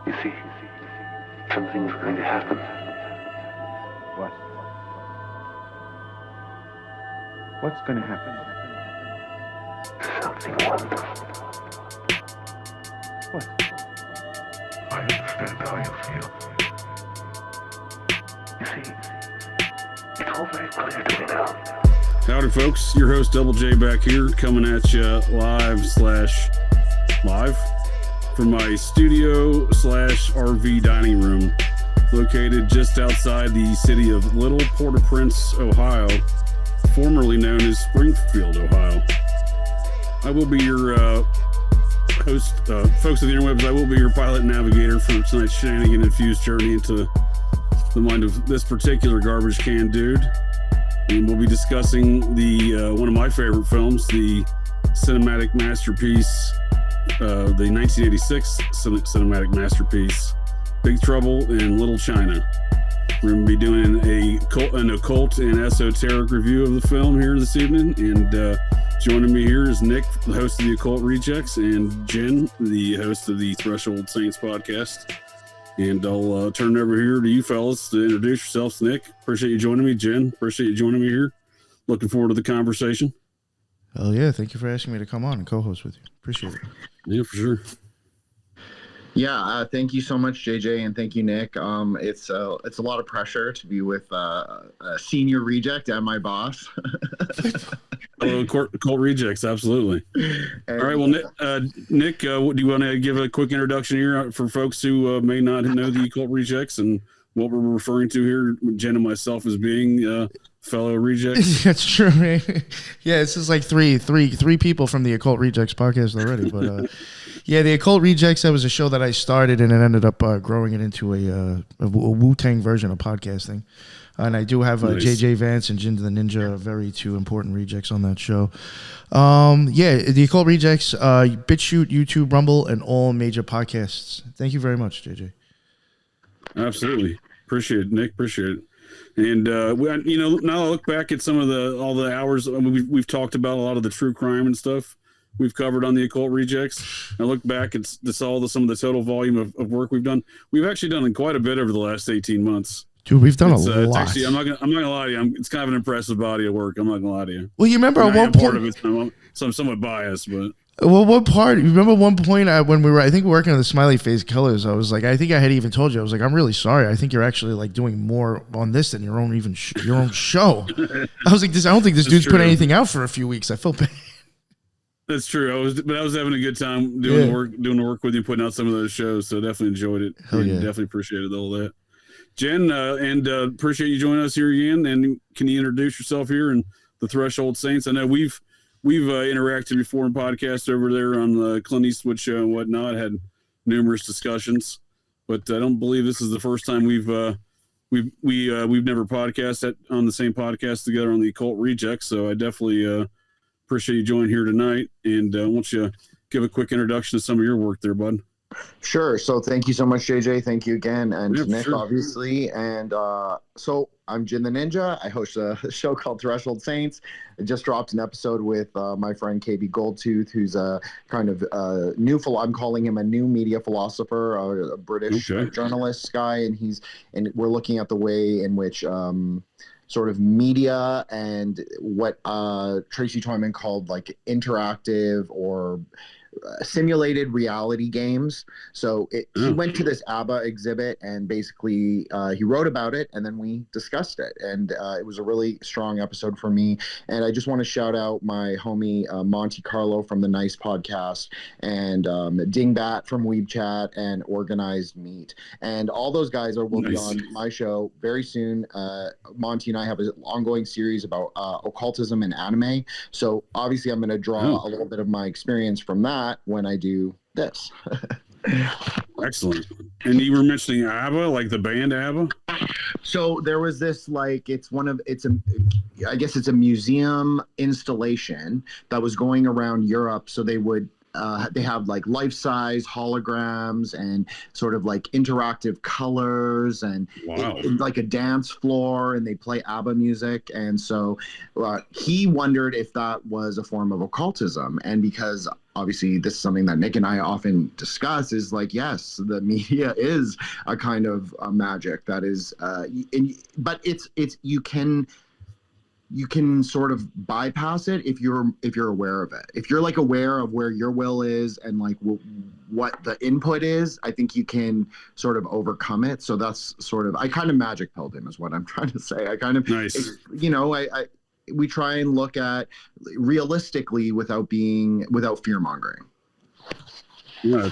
You see, something's going to happen. What? What's going to happen? Something wonderful. What? I understand how you feel. You see, it's all very clear to me now. Howdy, folks. Your host, Double J, back here, coming at you live from my studio/RV dining room, located just outside the city of Little Port-au-Prince, Ohio, formerly known as Springfield, Ohio. I will be your host, folks of the interwebs. I will be your pilot and navigator for tonight's shenanigan-infused journey into the mind of this particular garbage can dude. And we'll be discussing the one of my favorite films, the cinematic masterpiece, the 1986 cinematic masterpiece, Big Trouble in Little China. We're going to be doing an occult and esoteric review of the film here this evening. And joining me here is Nick, the host of the Occult Rejects, and Jen, the host of the Threshold Saints podcast. And I'll turn it over here to you fellas to introduce yourselves. Nick, appreciate you joining me. Jen, appreciate you joining me here. Looking forward to the conversation. Oh yeah, thank you for asking me to come on and co-host with you. Appreciate it. Yeah, for sure. Yeah, thank you so much, JJ, and thank you, Nick. It's a lot of pressure to be with a senior reject and my boss. Occult Rejects, absolutely. All right, well, Nick, do you want to give a quick introduction here for folks who may not know the Occult Rejects and what we're referring to here, Jen and myself, as being fellow rejects? That's true, right? Yeah, this is like three people from the Occult Rejects podcast already, but yeah, the Occult Rejects, that was a show that I started, and it ended up growing it into a Wu-Tang version of podcasting. And I do have Nice. JJ Vance and Jin the Ninja, very two important rejects on that show. Yeah, the Occult Rejects, BitChute, YouTube, Rumble, and all major podcasts. Thank you very much, JJ. Absolutely. Appreciate it, Nick. Appreciate it. And, now I look back at some of all the hours, we've talked about a lot of the true crime and stuff we've covered on the Occult Rejects. I look back at some of the total volume of work we've done. We've actually done quite a bit over the last 18 months. Dude, we've done a lot. Actually, I'm not gonna lie to you. It's kind of an impressive body of work. I'm not gonna lie to you. Well, you remember at one part point, of it, so I'm somewhat biased, but. Well, what part? You remember one point when we were, I think, working on the Smiley Face Killers, I was like, I think I had even told you, I was like, I'm really sorry. I think you're actually like doing more on this than your own show. I was like, I don't think this dude's put anything out for a few weeks. I feel bad. That's true. I was having a good time doing the work with you, putting out some of those shows. So definitely enjoyed it. Hell yeah. Definitely appreciated all that. Jen, and appreciate you joining us here again. And can you introduce yourself here and the Threshold Saints? I know we've interacted before in podcasts over there on the Clint Eastwood show and whatnot. Had numerous discussions, but I don't believe this is the first time we've never podcasted on the same podcast together on the Occult Rejects. So I definitely appreciate you joining here tonight. And I want you to give a quick introduction to some of your work there, bud. Sure. So thank you so much, JJ. Thank you again. And Yeah, Nick, sure. obviously. And so I'm Jin the Ninja. I host a show called Threshold Saints. I just dropped an episode with my friend KB Goldtooth, who's a kind of I'm calling him a new media philosopher, a British journalist guy. And we're looking at the way in which sort of media and what Tracy Toyman called like interactive or simulated reality games. So he went to this ABBA exhibit and basically he wrote about it, and then we discussed it, and it was a really strong episode for me. And I just want to shout out my homie Monte Carlo from the Nice podcast, and Dingbat from Weeb Chat, and Organized Meat, and all those guys will be on my show very soon. Monty and I have an ongoing series about occultism and anime, so obviously I'm going to draw a little bit of my experience from that when I do this. Excellent. And you were mentioning ABBA, like the band ABBA? So there was this, like, I guess it's a museum installation that was going around Europe. So they have like life-size holograms and sort of like interactive colors and like a dance floor, and they play ABBA music. And so he wondered if that was a form of occultism. And because obviously this is something that Nick and I often discuss, is like, yes, the media is a kind of magic that is, but it's you can sort of bypass it if you're aware of it. If you're like aware of where your will is and like what the input is, I think you can sort of overcome it. So that's sort of, I kind of magic pilled him is what I'm trying to say. I kind of, Nice. We try and look at realistically without fear mongering. Yeah.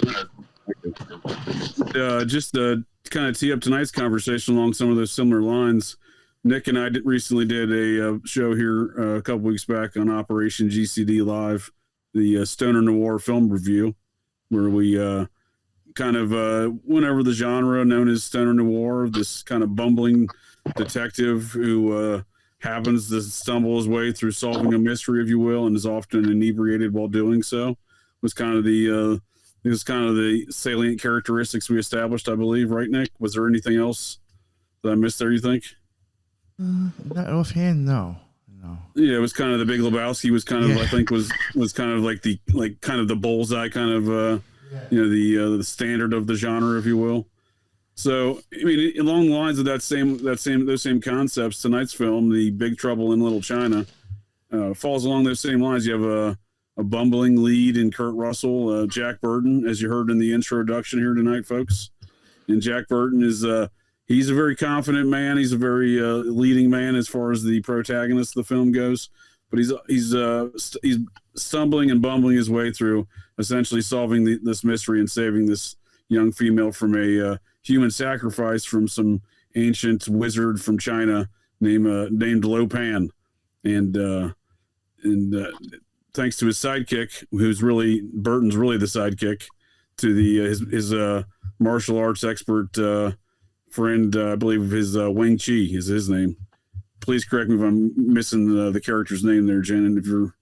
Just to kind of tee up tonight's conversation along some of those similar lines, Nick and I recently did a show here a couple weeks back on Operation GCD Live, the Stoner Noir film review, where we kind of went over the genre known as Stoner Noir, this kind of bumbling detective who happens to stumble his way through solving a mystery, if you will, and is often inebriated while doing so. Was kind of the salient characteristics we established, I believe, right, Nick? Was there anything else that I missed there, you think? Not offhand, no. Yeah, it was kind of the Big Lebowski. Was kind of I think was kind of like the bullseye kind of the standard of the genre, if you will. So I mean, along the lines of those same concepts, tonight's film, The Big Trouble in Little China, falls along those same lines. You have a bumbling lead in Kurt Russell, Jack Burton, as you heard in the introduction here tonight, folks. And Jack Burton is he's a very confident man. He's a very leading man as far as the protagonist of the film goes. But he's stumbling and bumbling his way through essentially solving this mystery and saving this young female from a human sacrifice from some ancient wizard from China named Lo Pan. And thanks to his sidekick, Burton's really the sidekick to his martial arts expert friend, I believe his Wang Chi is his name. Please correct me if I'm missing the character's name there, Jen. And if you're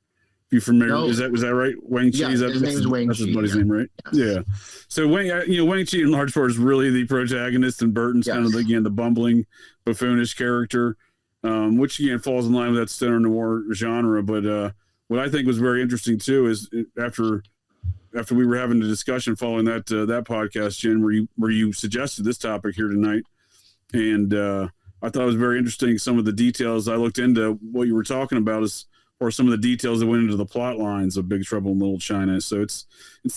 familiar, No. was that right? Wang Chi. Yeah, Is that, his name is Wang that's his Chi, buddy's yeah. name, right? Yes. Yeah. So Wang Chi in large part is really the protagonist, and Burton's kind of the bumbling, buffoonish character, which again falls in line with that stoner noir genre. But what I think was very interesting too is after we were having a discussion following that podcast, Jen, where you suggested this topic here tonight, and I thought it was very interesting. Some of the details I looked into what you were talking about or some of the details that went into the plot lines of Big Trouble in Little China. So it's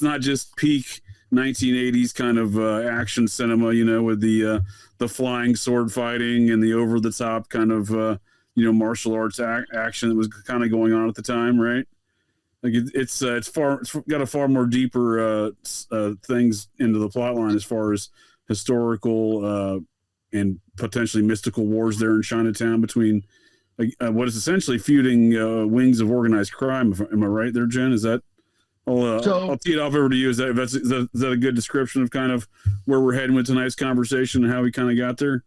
not just peak 1980s kind of action cinema, with the flying sword fighting and the over the top kind of martial arts action that was kind of going on at the time, right? Like it's got a far more deeper things into the plot line as far as historical and potentially mystical wars there in Chinatown between what is essentially feuding wings of organized crime. Am I right there, Jen? Is that? I'll tee it off over to you. Is that a good description of kind of where we're heading with tonight's conversation and how we kind of got there?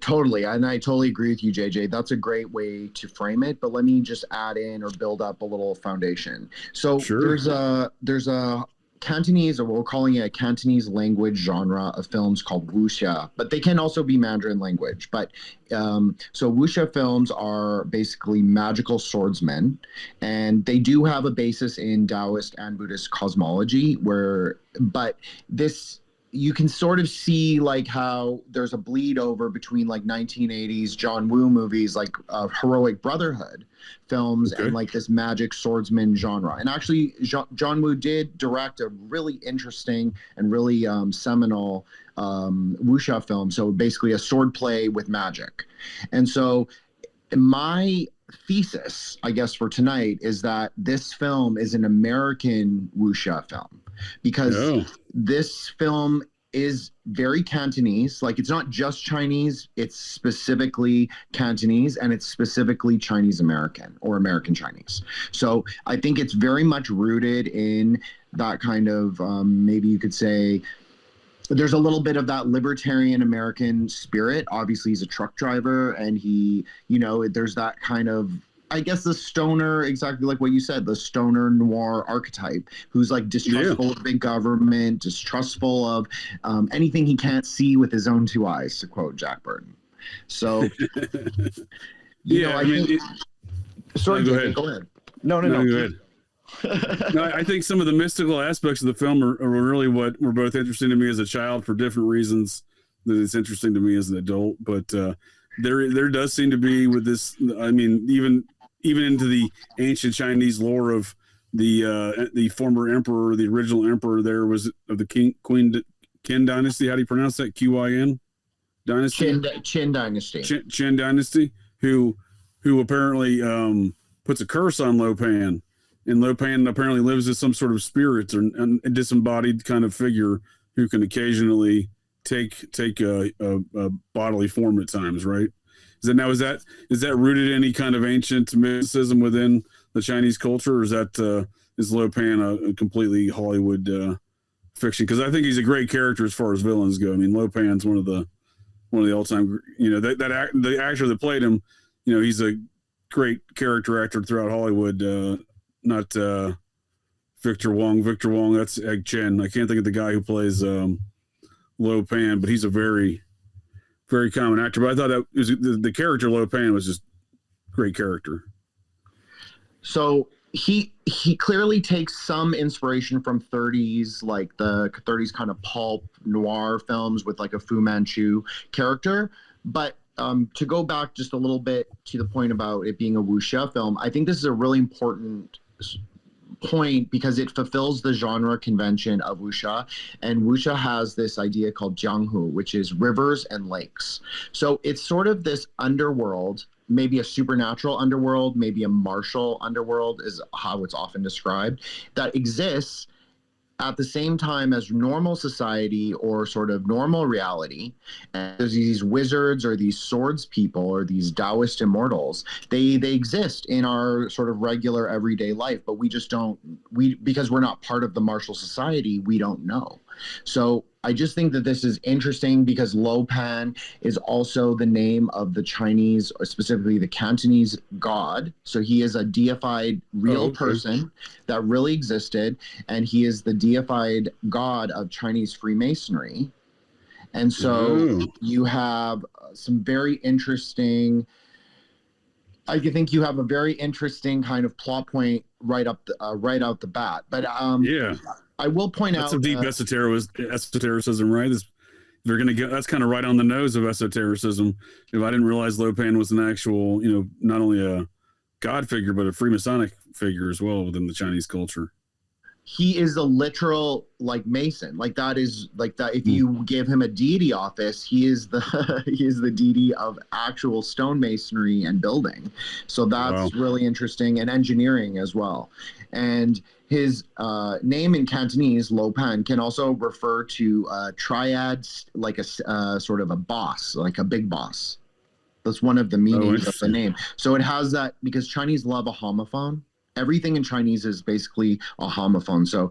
Totally. And I totally agree with you, JJ. That's a great way to frame it. But let me just add in or build up a little foundation. So sure. there's a Cantonese, or we're calling it a Cantonese language genre of films called wuxia, but they can also be Mandarin language. But so wuxia films are basically magical swordsmen, and they do have a basis in Taoist and Buddhist cosmology, but you can sort of see like how there's a bleed over between like 1980s John Woo movies, like Heroic Brotherhood films, and like this magic swordsman genre. And actually John Woo did direct a really interesting and really seminal wuxia film. So basically a sword play with magic. And so my thesis, I guess, for tonight is that this film is an American wuxia film, because this film is very Cantonese. Like, it's not just Chinese, it's specifically Cantonese, and it's specifically Chinese American or American Chinese. So I think it's very much rooted in that kind of maybe you could say there's a little bit of that libertarian American spirit. Obviously he's a truck driver, and there's that kind of, I guess, the stoner, exactly like what you said, the stoner noir archetype, who's like distrustful of big government, distrustful of anything he can't see with his own two eyes, to quote Jack Burton. So, I mean, sorry, go JJ, ahead. go ahead. No, go ahead. No, I think some of the mystical aspects of the film are really what were both interesting to me as a child for different reasons that it's interesting to me as an adult. But there does seem to be with this. I mean, even into the ancient Chinese lore of the former emperor, the original emperor there was of the Qin dynasty. How do you pronounce that? QIN dynasty. Qin dynasty. Qin dynasty. Who apparently puts a curse on Lo Pan. And Lo Pan apparently lives as some sort of spirit or a disembodied kind of figure who can occasionally take a bodily form at times, right? Is that rooted in any kind of ancient mysticism within the Chinese culture, or is Lo Pan a completely Hollywood fiction? Because I think he's a great character as far as villains go. I mean, Lo Pan's one of the all-time, the actor that played him, he's a great character actor throughout Hollywood. Not Victor Wong. Victor Wong, that's Egg Shen. I can't think of the guy who plays Lo Pan, but he's a very, very common actor. But I thought that was, the character Lo Pan was just great character. So he clearly takes some inspiration from 30s, like the 30s kind of pulp noir films with like a Fu Manchu character. But to go back just a little bit to the point about it being a wuxia film, I think this is a really important point because it fulfills the genre convention of wuxia, and wuxia has this idea called jianghu, which is rivers and lakes. So it's sort of this underworld, maybe a supernatural underworld, maybe a martial underworld is how it's often described, that exists at the same time as normal society or sort of normal reality. And there's these wizards or these swords people or these Taoist immortals. They exist in our sort of regular everyday life, but we just don't, because we're not part of the martial society, we don't know. So I just think that this is interesting because Lo Pan is also the name of the Chinese, or specifically the Cantonese god. So he is a deified real person that really existed, and he is the deified god of Chinese Freemasonry. And so you have some very interesting, I think you have a very interesting kind of plot point right out the bat. But I will point out that's some deep esotericism, right? They're going to get, that's kind of right on the nose of esotericism. If I didn't realize Lo Pan was an actual, not only a god figure, but a Freemasonic figure as well within the Chinese culture. He is a literal like Mason, like that is like that. If you give him a deity office, he is the deity of actual stonemasonry and building. So that's really interesting, and engineering as well. And his name in Cantonese, Lo Pan, can also refer to triads, like a sort of a boss, like a big boss. That's one of the meanings of the name. So it has that because Chinese love a homophone. Everything in Chinese is basically a homophone. So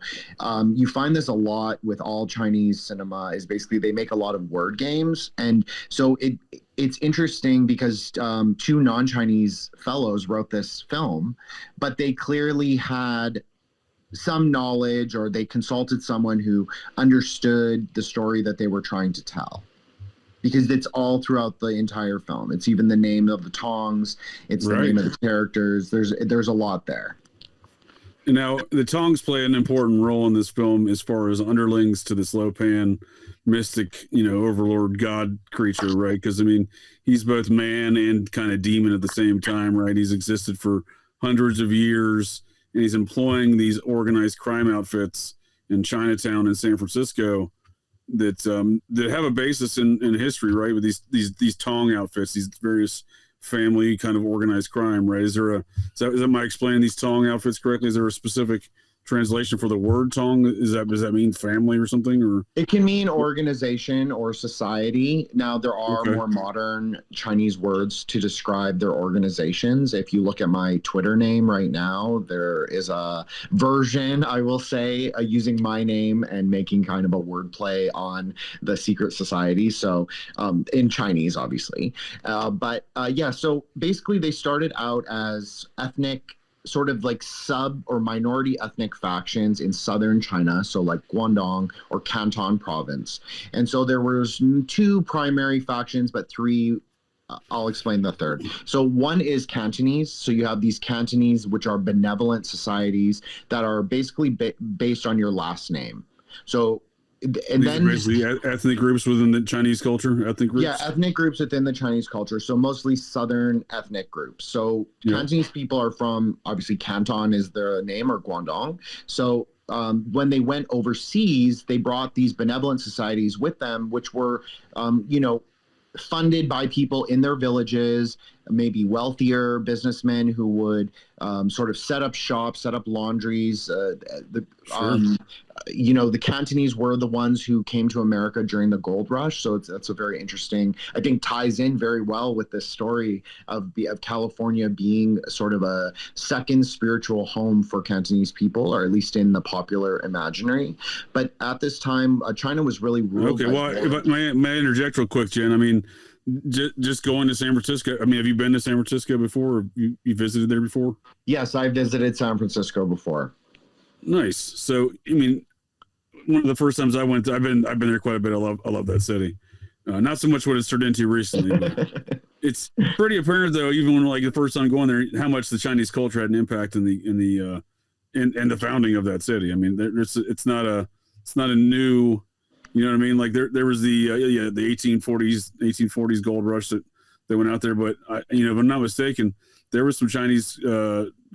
you find this a lot with all Chinese cinema is basically they make a lot of word games. And so it's interesting because two non-Chinese fellows wrote this film, but they clearly had some knowledge or they consulted someone who understood the story that they were trying to tell. Because it's all throughout the entire film. It's even the name of the tongs. It's the name of the characters. There's a lot there. Now, the tongs play an important role in this film as far as underlings to this Lo Pan mystic, overlord god creature, right? Because, I mean, he's both man and kind of demon at the same time, right? He's existed for hundreds of years, and he's employing these organized crime outfits in Chinatown and San Francisco that have a basis in history, right? With these tong outfits, these various family kind of organized crime, right? Is that am I explaining these tong outfits correctly? Is there a specific translation for the word tong? Does that mean family or something? Or it can mean organization or society. Now there are more modern Chinese words to describe their organizations. If you look at my Twitter name right now, there is a version, I will say, using my name and making kind of a wordplay on the secret society. So in Chinese, obviously. So basically they started out as ethnic sort of like sub or minority ethnic factions in southern China, so like Guangdong or Canton province. And so there was two primary factions, but three I'll explain the third. So one is Cantonese. So you have these Cantonese, which are benevolent societies that are basically based on your last name. So, and These then are basically ethnic groups within the Chinese culture. Ethnic groups. yeah, ethnic groups within the Chinese culture. So mostly Southern ethnic groups. So Cantonese people are from, obviously Canton is their name, or Guangdong. So when they went overseas, they brought these benevolent societies with them, which were, funded by people in their villages, maybe wealthier businessmen who would sort of set up shops, set up laundries. The Cantonese were the ones who came to America during the gold rush. So that's a very interesting, I think ties in very well with this story of California being sort of a second spiritual home for Cantonese people, or at least in the popular imaginary. But at this time, China was really ruled. Okay, well, if may I interject real quick, Jen? I mean, just going to San Francisco. I mean, have you been to San Francisco before? Or you visited there before? Yes, I visited San Francisco before. Nice. So, I mean, one of the first times I went, I've been there quite a bit. I love that city. Not so much what it's turned into recently. But it's pretty apparent, though, even when like the first time going there, how much the Chinese culture had an impact in the founding of that city. I mean, it's not a new. You know what I mean? Like there was the 1840s gold rush that went out there, but if I'm not mistaken, there was some Chinese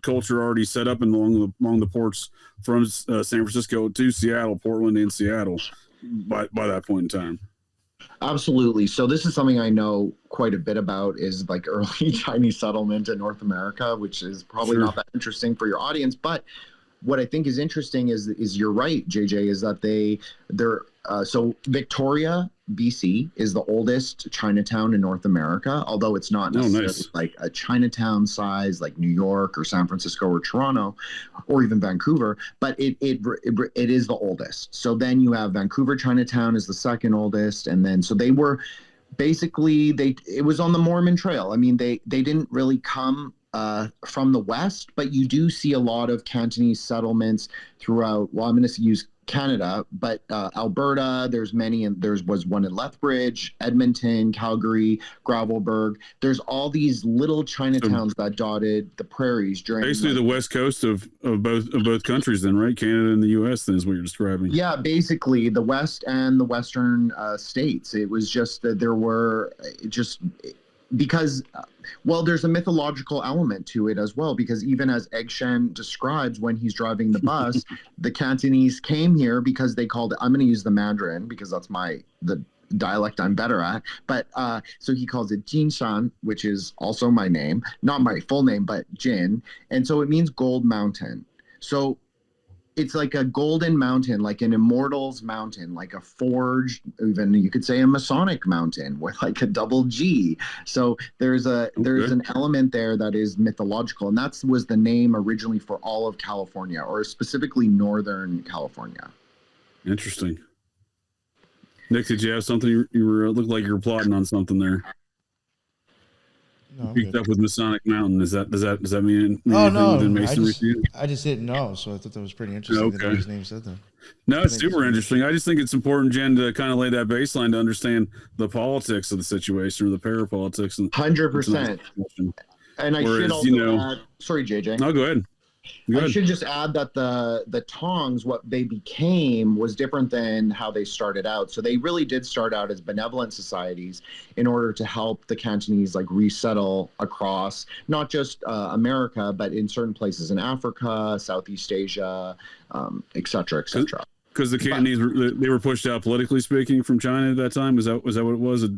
culture already set up along the ports from San Francisco to Seattle, Portland, and Seattle by that point in time. Absolutely. So this is something I know quite a bit about, is like early Chinese settlement in North America, which is probably not that interesting for your audience, but what I think is interesting is you're right, JJ, is that they're so Victoria, BC is the oldest Chinatown in North America, although it's not necessarily like a Chinatown size like New York or San Francisco or Toronto or even Vancouver, but it is the oldest. So then you have Vancouver Chinatown is the second oldest, and then so they were basically it was on the Mormon Trail. I mean, they didn't really come from the west, but you do see a lot of Cantonese settlements throughout. Well, I'm going to use Canada, but Alberta, there's many, and was one in Lethbridge, Edmonton, Calgary, Gravelbourg. There's all these little Chinatowns that dotted the prairies during basically the west coast of both countries, then, right? Canada and the U.S. then is what you're describing. Yeah, basically the west and the western states. It was just that there were because there's a mythological element to it as well, because even as Egg Shen describes when he's driving the bus, the Cantonese came here because they called it, I'm going to use the Mandarin because that's the dialect I'm better at, but so he calls it Jinshan, which is also my name, not my full name, but Jin, and so it means gold mountain. So it's like a golden mountain, like an immortal's mountain, like a forged, even you could say a Masonic mountain with like a double G. So there's an element there that is mythological, and that was the name originally for all of California, or specifically Northern California. Interesting. Nick, did you have something? You were looked like you were plotting on something there. No, picked up with Masonic Mountain. Does that mean oh no, I just didn't know, so I thought that was pretty interesting. Okay. That his name said that. No, it's super interesting. I just think it's important, Jen, to kind of lay that baseline to understand the politics of the situation, or the parapolitics. 100%. And I should also add, sorry, JJ. No, go ahead. I should just add that the tongs, what they became, was different than how they started out. So they really did start out as benevolent societies in order to help the Cantonese like resettle across not just America, but in certain places in Africa, Southeast Asia, et cetera, et cetera. Because the Cantonese they were pushed out, politically speaking, from China at that time. Was that what it was?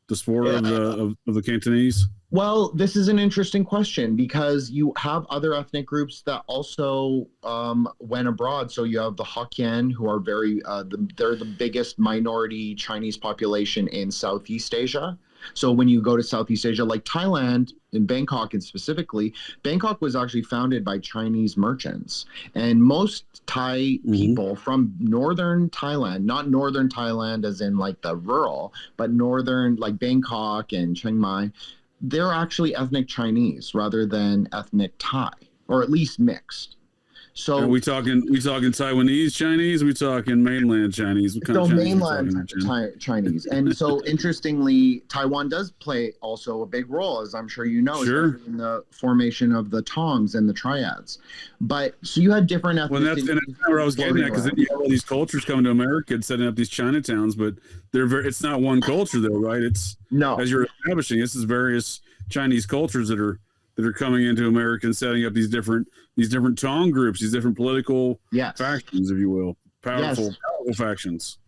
The sport of the Cantonese? Well, this is an interesting question, because you have other ethnic groups that also went abroad. So you have the Hokkien, who are they're the biggest minority Chinese population in Southeast Asia. So when you go to Southeast Asia, like Thailand, in Bangkok, and specifically, Bangkok was actually founded by Chinese merchants. And most Thai people from northern Thailand, not northern Thailand as in like the rural, but northern, like Bangkok and Chiang Mai, they're actually ethnic Chinese rather than ethnic Thai, or at least mixed. So Are we talking Taiwanese Chinese? We talking mainland Chinese? What kind so of Chinese mainland Chinese, and so interestingly, Taiwan does play also a big role, as I'm sure you know, Sure. especially in the formation of the tongs and the triads. But so you had different ethnicities. Well, that's where I was getting at, because then you have all these cultures coming to America and setting up these Chinatowns, but it's not one culture though, right? It's No, as you're establishing, this is various Chinese cultures that are coming into America and setting up these different Tong groups, these different political yes. factions, if you will, powerful factions.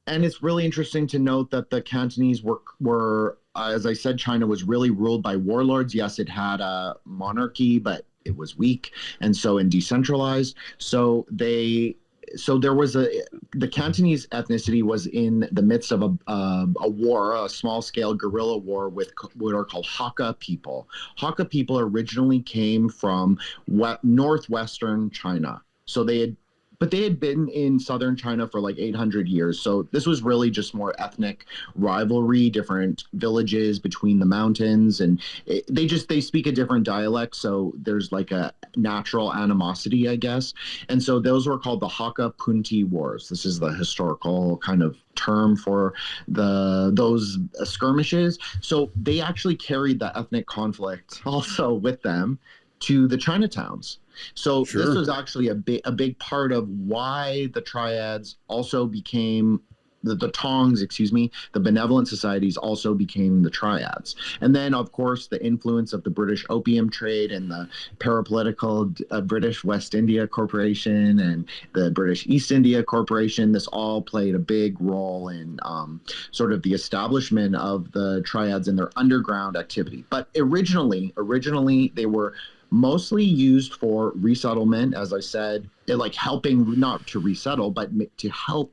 And it's really interesting to note that the Cantonese were as I said, China was really ruled by warlords. Yes, it had a monarchy, but it was weak and decentralized. So there was the Cantonese ethnicity was in the midst of a war, a small scale guerrilla war with what are called Hakka people. Hakka people originally came from northwestern China. So they had been in southern China for like 800 years. So this was really just more ethnic rivalry, different villages between the mountains, and they speak a different dialect. So there's like a natural animosity, I guess. And so those were called the Hakka Punti Wars. This is the historical kind of term for those skirmishes. So they actually carried the ethnic conflict also with them to the Chinatowns. So Sure. This was actually a big part of why the triads also became the tongs, the benevolent societies also became the triads. And then, of course, the influence of the British opium trade and the parapolitical British West India Corporation and the British East India Corporation, this all played a big role in sort of the establishment of the triads and their underground activity. But originally they were mostly used for resettlement, as I said, like helping not to resettle, but to help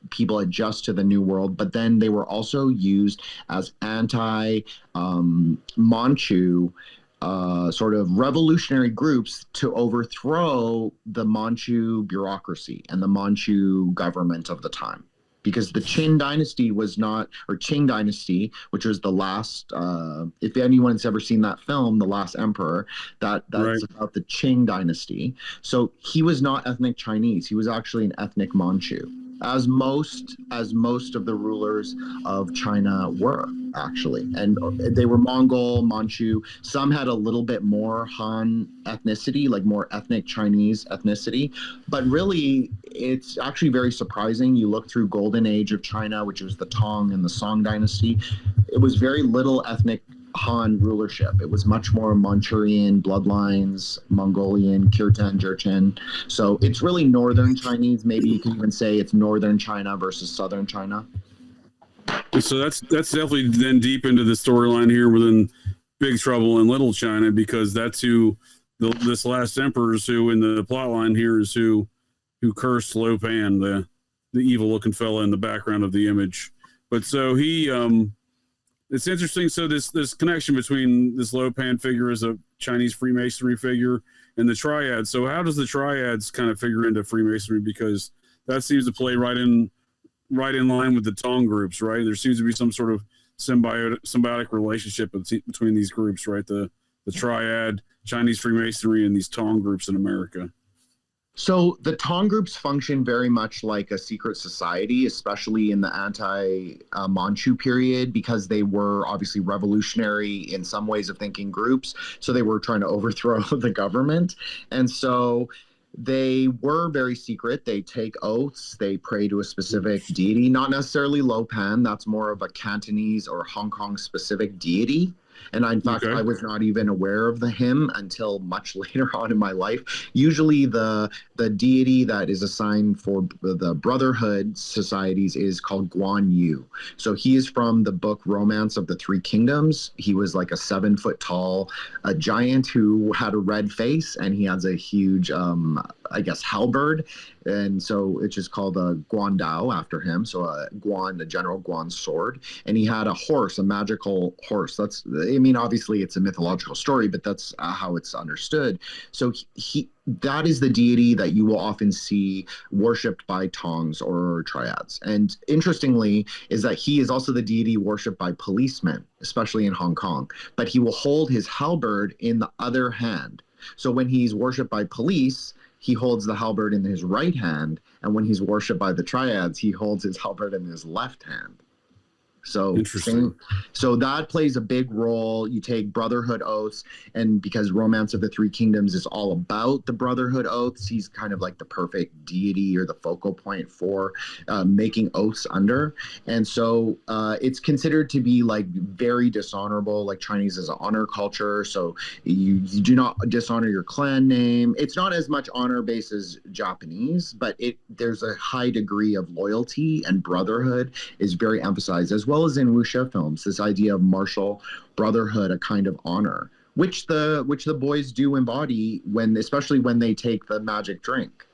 people adjust to the new world. But then they were also used as anti-Manchu sort of revolutionary groups to overthrow the Manchu bureaucracy and the Manchu government of the time. Because the Qing Dynasty, which was the last, if anyone's ever seen that film, The Last Emperor, that's right. About the Qing Dynasty. So he was not ethnic Chinese. He was actually an ethnic Manchu, as most of the rulers of China were, actually. And they were Mongol, Manchu. Some had a little bit more Han ethnicity, like more ethnic Chinese ethnicity. But really, it's actually very surprising. You look through Golden Age of China, which was the Tang and the Song dynasty, it was very little ethnic Han rulership. It was much more Manchurian bloodlines, Mongolian, Kirtan, Jurchen. So it's really northern Chinese. Maybe you can even say it's northern China versus southern China. So that's definitely then deep into the storyline here within Big Trouble in Little China, because that's who this last emperor is who in the plot line here is who cursed Lo Pan, the evil looking fella in the background of the image. But so he it's interesting. So this connection between this Lo Pan figure as a Chinese Freemasonry figure and the Triads. So how does the Triads kind of figure into Freemasonry? Because that seems to play right in line with the Tong groups, right? There seems to be some sort of symbiotic relationship between these groups, right? The Triad, Chinese Freemasonry, and these Tong groups in America. So the Tong groups function very much like a secret society, especially in the anti-Manchu period, because they were obviously revolutionary in some ways of thinking groups. So they were trying to overthrow the government. And so they were very secret. They take oaths. They pray to a specific deity, not necessarily Lo Pan. That's more of a Cantonese or Hong Kong specific deity. And in fact, I was not even aware of him until much later on in my life. Usually the deity that is assigned for the Brotherhood societies is called Guan Yu. So he is from the book Romance of the Three Kingdoms. He was like a 7 foot tall giant who had a red face, and he has a huge, halberd. And so it's just called a Guan Dao after him. So the General Guan's sword. And he had a horse, a magical horse. Obviously it's a mythological story, but that's how it's understood. So that is the deity that you will often see worshipped by Tongs or Triads. And interestingly is that he is also the deity worshipped by policemen, especially in Hong Kong. But he will hold his halberd in the other hand. So when he's worshipped by police, he holds the halberd in his right hand, and when he's worshipped by the Triads, he holds his halberd in his left hand. So so that plays a big role. You take brotherhood oaths, and because Romance of the Three Kingdoms is all about the brotherhood oaths, he's kind of like the perfect deity or the focal point for making oaths under. And so it's considered to be like very dishonorable. Like Chinese is an honor culture, so you do not dishonor your clan name. It's not as much honor based as Japanese, but there's a high degree of loyalty, and brotherhood is very emphasized, as well as in wuxia films, this idea of martial brotherhood, a kind of honor, which the boys do embody especially when they take the magic drink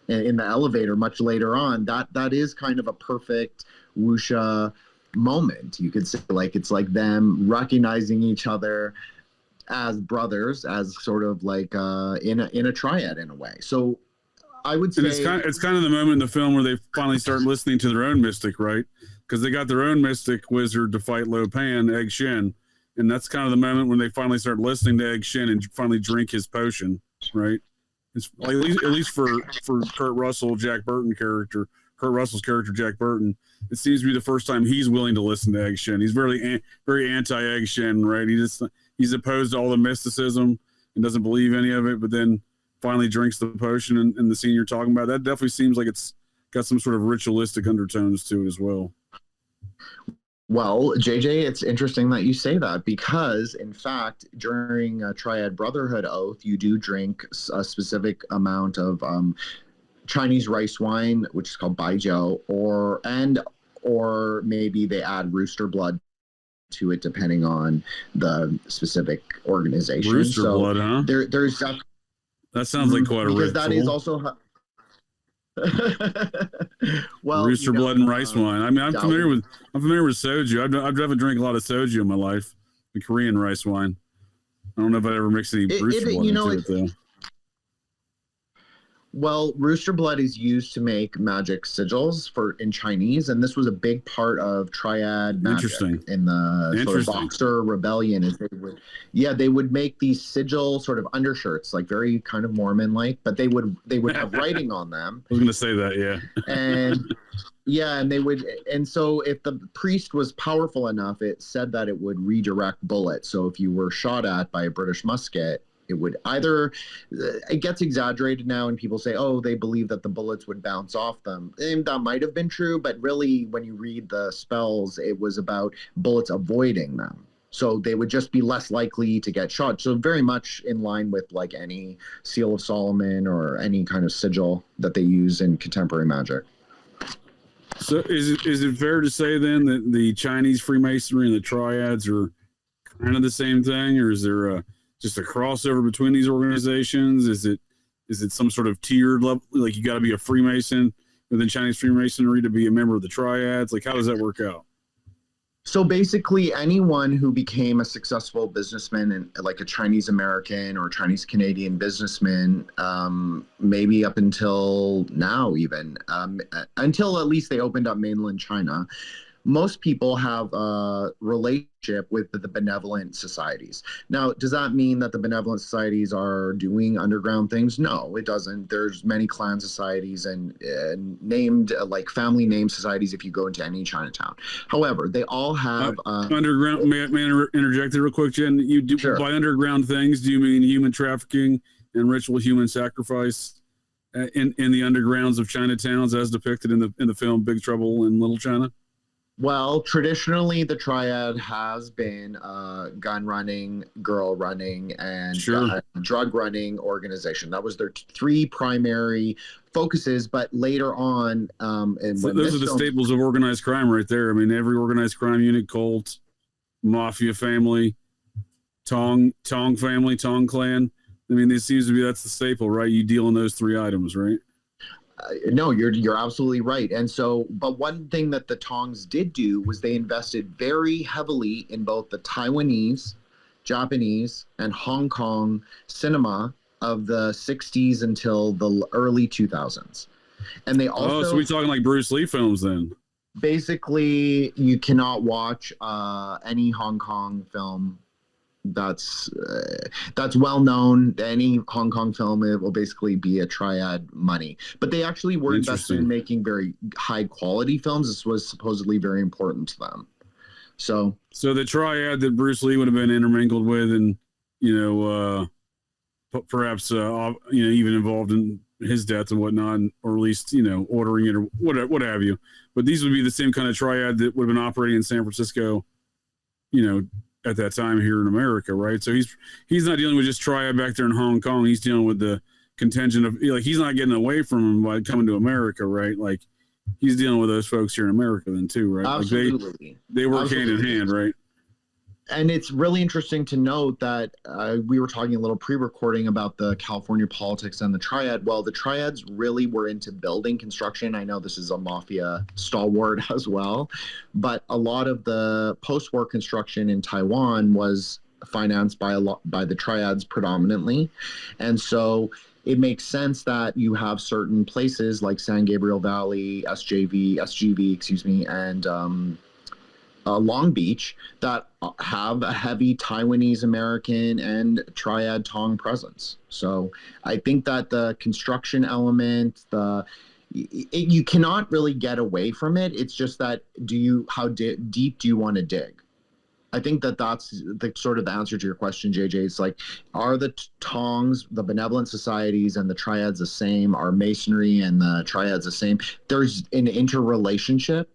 in the elevator much later on. That is kind of a perfect wuxia moment. You could say, like, it's like them recognizing each other as brothers, as sort of like in a triad in a way. So I would say it's kind of the moment in the film where they finally start listening to their own mystic, right? Because they got their own mystic wizard to fight Lo Pan, Egg Shen, and that's kind of the moment when they finally start listening to Egg Shen and finally drink his potion, right? It's like, at least for Kurt Russell's character, Jack Burton, it seems to be the first time he's willing to listen to Egg Shen. He's very anti Egg Shen, right? He's opposed to all the mysticism and doesn't believe any of it, but then finally drinks the potion. And the scene you're talking about, that definitely seems like it's got some sort of ritualistic undertones to it as well. Well, JJ, it's interesting that you say that, because in fact, during a Triad Brotherhood oath, you do drink a specific amount of Chinese rice wine, which is called baijiu, or maybe they add rooster blood to it, depending on the specific organization. Rooster blood, huh? There's that sounds like quite a ritual. Because that is also well, rooster blood and rice wine. I mean, I'm familiar with soju. I've definitely drank a lot of soju in my life, the Korean rice wine. I don't know if I ever mixed any rooster blood into it though. Well, rooster blood is used to make magic sigils in Chinese, and this was a big part of Triad magic in the sort of Boxer Rebellion. Is they would make these sigil sort of undershirts, like very kind of Mormon-like, but they would have writing on them. I was going to say that, and so if the priest was powerful enough, it said that it would redirect bullets. So if you were shot at by a British musket, it would either, it gets exaggerated now and people say, oh, they believe that the bullets would bounce off them. And that might have been true, but really when you read the spells, it was about bullets avoiding them. So they would just be less likely to get shot. So very much in line with like any Seal of Solomon or any kind of sigil that they use in contemporary magic. So is it fair to say then that the Chinese Freemasonry and the Triads are kind of the same thing, or is there just a crossover between these organizations? Is it some sort of tiered level? Like you got to be a Freemason within Chinese Freemasonry to be a member of the Triads? Like how does that work out? So basically anyone who became a successful businessman, and like a Chinese American or Chinese Canadian businessman, maybe up until now even, until at least they opened up mainland China, most people have a relationship with the benevolent societies. Now, does that mean that the benevolent societies are doing underground things? No, it doesn't. There's many clan societies and named like family name societies if you go into any Chinatown. However, they all have underground. May I interject there real quick, Jen? You do sure. By underground things, do you mean human trafficking and ritual human sacrifice in the undergrounds of Chinatowns, as depicted in the film Big Trouble in Little China? Well, traditionally, the Triad has been a gun running, girl running, and drug running organization. That was their three primary focuses. But later on, those are the staples of organized crime right there. I mean, every organized crime unit, cult, mafia family, Tong family, Tong clan. I mean, it seems to be that's the staple, right? You deal in those three items, right? No, you're absolutely right. And so, but one thing that the Tongs did do was they invested very heavily in both the Taiwanese, Japanese, and Hong Kong cinema of the 60s until the early 2000s. And they also... Oh, so we're talking like Bruce Lee films then? Basically, you cannot watch any Hong Kong film that's well known. Any Hong Kong film, it will basically be a triad money. But they actually were invested in making very high quality films. This was supposedly very important to them. So the triad that Bruce Lee would have been intermingled with, and perhaps even involved in his death and whatnot, or at least ordering it or what have you. But these would be the same kind of triad that would have been operating in San Francisco, at that time here in America, right? So he's not dealing with just triad back there in Hong Kong. He's dealing with the contingent of he's not getting away from him by coming to America, right? Like he's dealing with those folks here in America then too, right? Absolutely. Like they work hand in hand, right? And it's really interesting to note that we were talking a little pre-recording about the California politics and the triad. Well, the triads really were into building construction. I know this is a mafia stalwart as well, but a lot of the post-war construction in Taiwan was financed by the triads predominantly. And so it makes sense that you have certain places like San Gabriel Valley, SGV, and Long Beach that have a heavy Taiwanese American and triad Tong presence. So I think that the construction element, you cannot really get away from it. It's just that how deep do you want to dig? I think that's the sort of the answer to your question, JJ. It's like, are the Tongs, the benevolent societies, and the triads the same? Are Masonry and the triads the same? There's an interrelationship.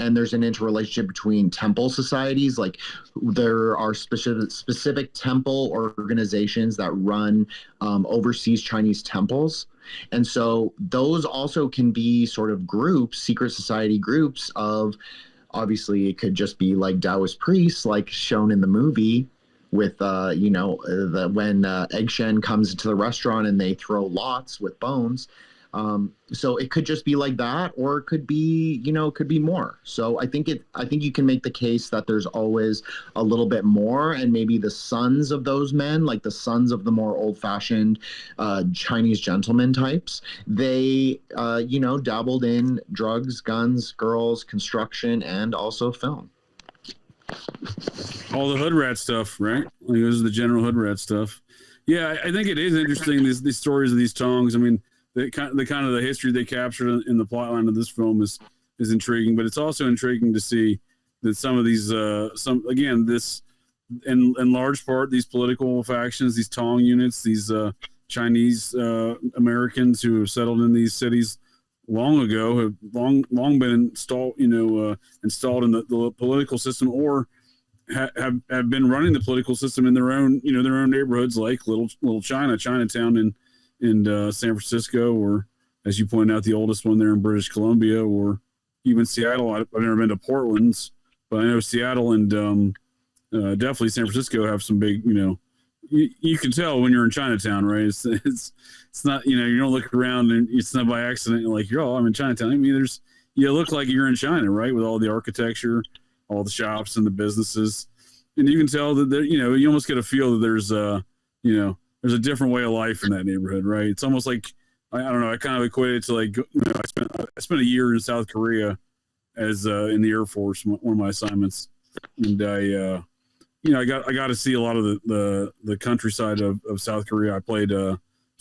And there's an interrelationship between temple societies. Like there are specific temple organizations that run overseas Chinese temples. And so those also can be sort of groups, secret society groups of, obviously it could just be like Daoist priests, like shown in the movie with, when Egg Shen comes into the restaurant and they throw lots with bones. So it could just be like that, or it could be, could be more. So I think you can make the case that there's always a little bit more, and maybe the sons of those men, like the sons of the more old-fashioned Chinese gentleman types, they, dabbled in drugs, guns, girls, construction, and also film. All the hood rat stuff, right? Like, this is the general hood rat stuff. Yeah, I think it is interesting, these stories of these Tongs. I mean, the kind of the history they captured in the plotline of this film is intriguing, but it's also intriguing to see that some of these this in large part these political factions, these Tong units, these Chinese Americans who have settled in these cities long ago have long been installed in the political system, or have been running the political system in their own neighborhoods, like little Chinatown in San Francisco, or as you point out, the oldest one there in British Columbia, or even Seattle. I've never been to Portland's, but I know Seattle and definitely San Francisco have some big, you can tell when you're in Chinatown, right? It's not, you don't look around and it's not by accident. You're like, I'm in Chinatown. I mean, you look like you're in China, right? With all the architecture, all the shops and the businesses. And you can tell that there, you almost get a feel that there's there's a different way of life in that neighborhood, right? It's almost like, I don't know, I kind of equate it to like, I spent a year in South Korea as in the Air Force, one of my assignments. And I got to see a lot of the countryside of South Korea. I played, was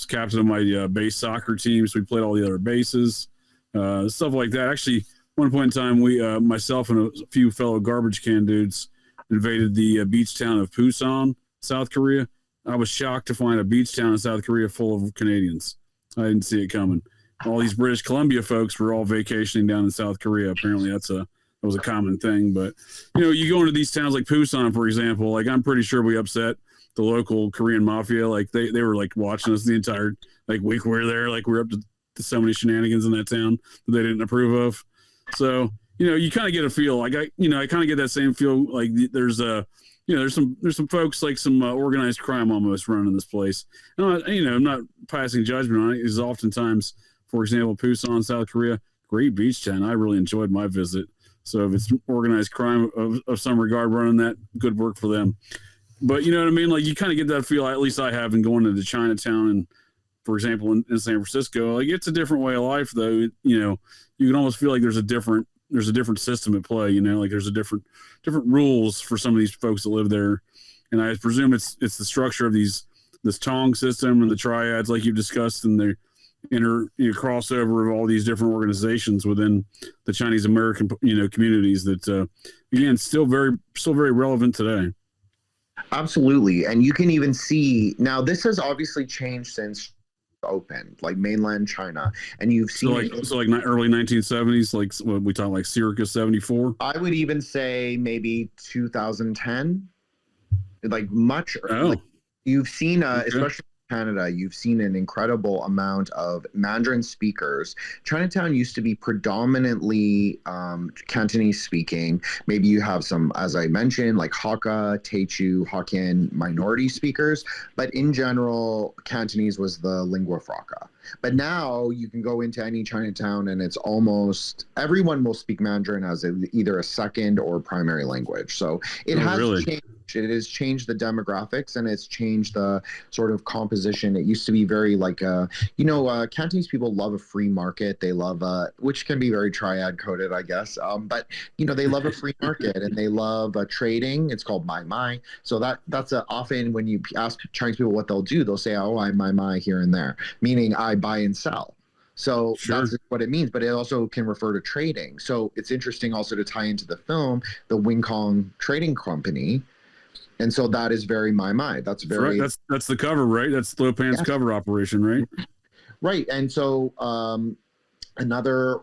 captain of my base soccer team, so we played all the other bases, stuff like that. Actually, one point in time, we, myself and a few fellow garbage can dudes invaded the beach town of Busan, South Korea. I was shocked to find a beach town in South Korea full of Canadians. I didn't see it coming. All these British Columbia folks were all vacationing down in South Korea. Apparently that was a common thing. But, you go into these towns like Busan, for example, like I'm pretty sure we upset the local Korean mafia. Like they were like watching us the entire week we were there. Like we were up to so many shenanigans in that town that they didn't approve of. So, you kind of get a feel. Like I kind of get that same feel. Like there's some folks, like some organized crime almost running this place. And I'm not passing judgment on it. Is oftentimes, for example, Busan, South Korea, great beach town. I really enjoyed my visit. So if it's organized crime of some regard running that, good work for them. But you know what I mean? Like you kind of get that feel, at least I have, in going into Chinatown and, for example, in San Francisco. Like it's a different way of life, though. You can almost feel like there's a different system at play. Like there's a different rules for some of these folks that live there. and I presume it's the structure of this tong system and the triads, like you've discussed, and the crossover of all these different organizations within the Chinese American communities that again still very relevant today. Absolutely. And you can even see now this has obviously changed since opened, like mainland China, and you've seen like early 1970s, like what we talk like circa 74. I would even say maybe 2010, like much. Like you've seen especially Canada, you've seen an incredible amount of Mandarin speakers. Chinatown used to be predominantly Cantonese speaking. Maybe you have some, as I mentioned, like Hakka, Teochew, Hokkien minority speakers, but in general, Cantonese was the lingua franca. But now you can go into any Chinatown and it's almost everyone will speak Mandarin as either a second or primary language. So it has changed. It has changed the demographics and it's changed the sort of composition. It used to be very like, Cantonese people love a free market. They love, which can be very triad coded, I guess. But, they love a free market and they love trading. It's called mai. So that's often when you ask Chinese people what they'll do, they'll say, oh, I mai here and there, meaning I buy and sell. So that's what it means, but it also can refer to trading. So it's interesting also to tie into the film, the Wing Kong Trading Company. And so that is very mai. That's very that's the cover, right? That's Lo Pan's cover operation, right? Right. And so another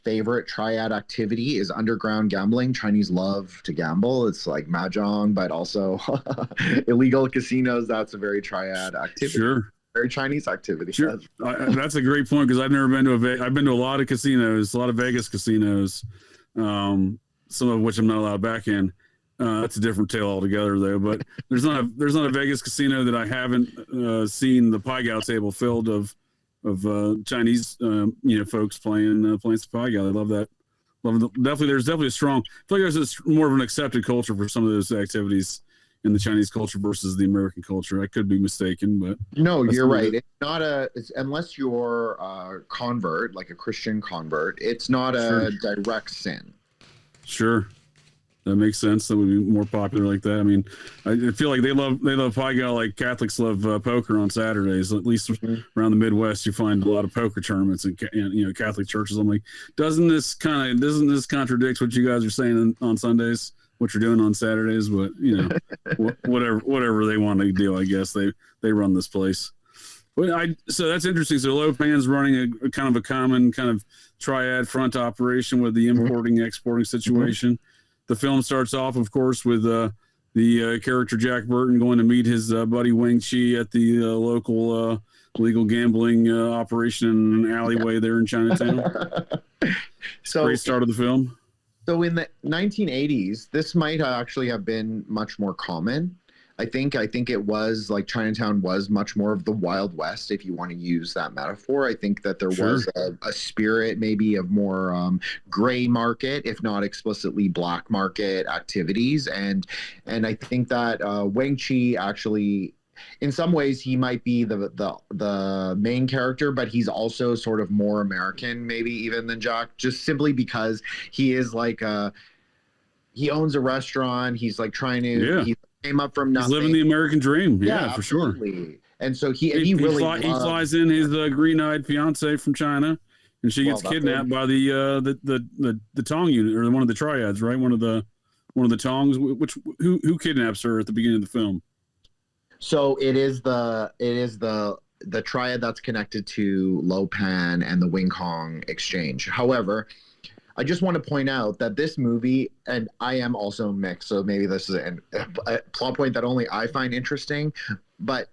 favorite triad activity is underground gambling. Chinese love to gamble. It's like mahjong, but also illegal casinos. That's a very triad activity. Sure. Very Chinese activity. Sure. That's a great point because I've never been to I've been to a lot of casinos, a lot of Vegas casinos, some of which I'm not allowed back in. That's a different tale altogether, though. But there's not a Vegas casino that I haven't seen the pie gow table filled of Chinese folks playing some pie gow. I love that. There's definitely a strong. I feel like there's more of an accepted culture for some of those activities in the Chinese culture versus the American culture. I could be mistaken, but no, you're right. It's not unless you're a convert, like a Christian convert. It's not a direct sin. Sure. That makes sense. That would be more popular like that. I mean, I feel like they love pie gow like Catholics love poker on Saturdays. At least around the Midwest, you find a lot of poker tournaments and Catholic churches. I'm like, doesn't this contradict what you guys are saying on Sundays? What you're doing on Saturdays? But whatever they want to do, I guess they run this place. But so that's interesting. So Lo Pan's running a kind of a common kind of triad front operation with the importing exporting situation. The film starts off, of course, with the character Jack Burton going to meet his buddy Wang Chi at the local legal gambling operation in an alleyway there in Chinatown. So great start of the film. So in the 1980s, this might actually have been much more common. I think it was like Chinatown was much more of the Wild West, if you want to use that metaphor. I think that there was a spirit maybe of more gray market, if not explicitly black market activities. And I think that Wang Chi actually, in some ways, he might be the main character, but he's also sort of more American, maybe even than Jack, just simply because he is like he owns a restaurant. He's like trying to. Yeah. He came up from nothing. He's living the American dream. Yeah, for absolutely. Sure. And so he flies in his green-eyed fiance from China, and she gets kidnapped by the Tong unit or one of the Triads, right? One of the Tongs. Who kidnaps her at the beginning of the film? So it is the Triad that's connected to Lo Pan and the Wing Kong exchange. However, I just want to point out that this movie, and I am also mixed, so maybe this is a plot point that only I find interesting, but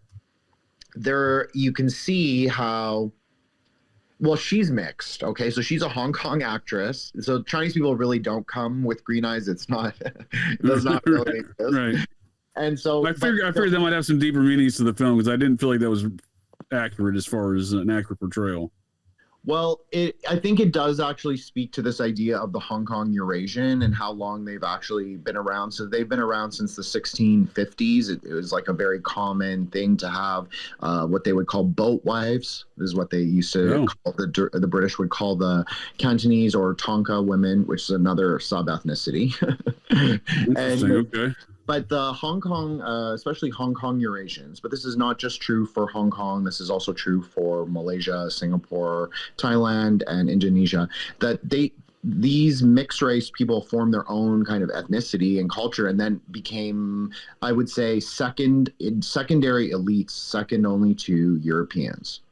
there you can see how, well, she's mixed, okay? So she's a Hong Kong actress. So Chinese people really don't come with green eyes. It does not really exist. Right. And so I figured that might have some deeper meanings to the film because I didn't feel like that was accurate as far as an accurate portrayal. Well, I think it does actually speak to this idea of the Hong Kong Eurasian and how long they've actually been around. So they've been around since the 1650s. It was like a very common thing to have what they would call boat wives, is what they used to call the British would call the Cantonese or Tonka women, which is another sub-ethnicity. Interesting, okay. But the Hong Kong, especially Hong Kong Eurasians, but this is not just true for Hong Kong. This is also true for Malaysia, Singapore, Thailand, and Indonesia. That these mixed race people formed their own kind of ethnicity and culture, and then became, I would say, secondary elites, second only to Europeans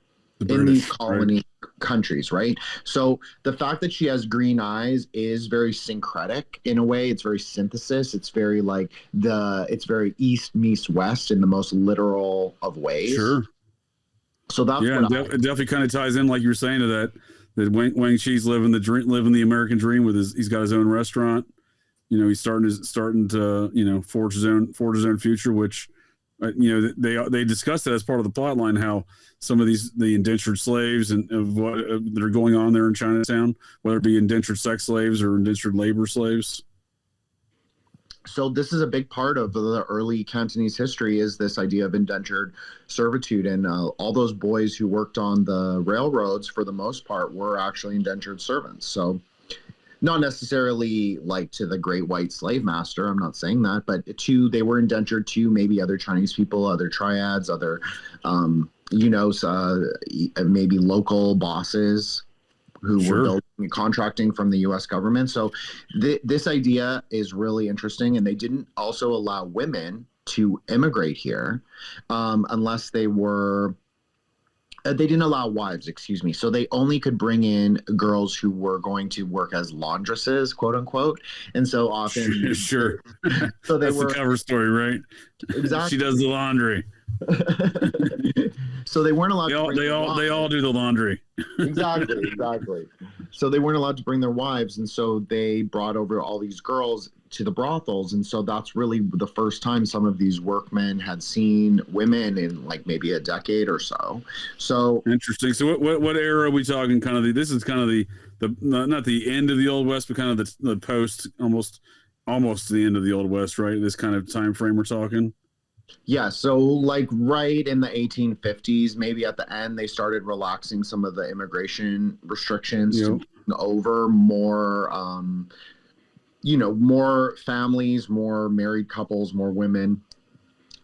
in these colony countries, right? So the fact that she has green eyes is very syncretic in a way. It's very synthesis. It's very like it's very East meets West in the most literal of ways. Sure. So that's it definitely kind of ties in, like you were saying, to that Wang Chi's living the American dream with he's got his own restaurant. You know, he's starting to forge his own future, which they discussed it as part of the plot line, how some of the indentured slaves and of what that are going on there in Chinatown, whether it be indentured sex slaves or indentured labor slaves. So this is a big part of the early Cantonese history, is this idea of indentured servitude, and all those boys who worked on the railroads for the most part were actually indentured servants. So not necessarily like to the great white slave master, I'm not saying that, but they were indentured to maybe other Chinese people, other triads, other maybe local bosses who were building and contracting from the U.S. government. So this idea is really interesting, and they didn't also allow women to immigrate here unless they were. They didn't allow wives, excuse me. So they only could bring in girls who were going to work as laundresses, quote unquote. And so often, sure. So that's the cover story, right? Exactly. She does the laundry. So they weren't allowed. They all do the laundry. Exactly. So they weren't allowed to bring their wives, and so they brought over all these girls to the brothels, and so that's really the first time some of these workmen had seen women in like maybe a decade or so. So interesting. So what era are we talking? Kind of this is kind of the not the end of the Old West, but kind of the post, almost the end of the Old West, right? This kind of time frame we're talking. Yeah, so like right in the 1850s, maybe at the end, they started relaxing some of the immigration restrictions to over more, more families, more married couples, more women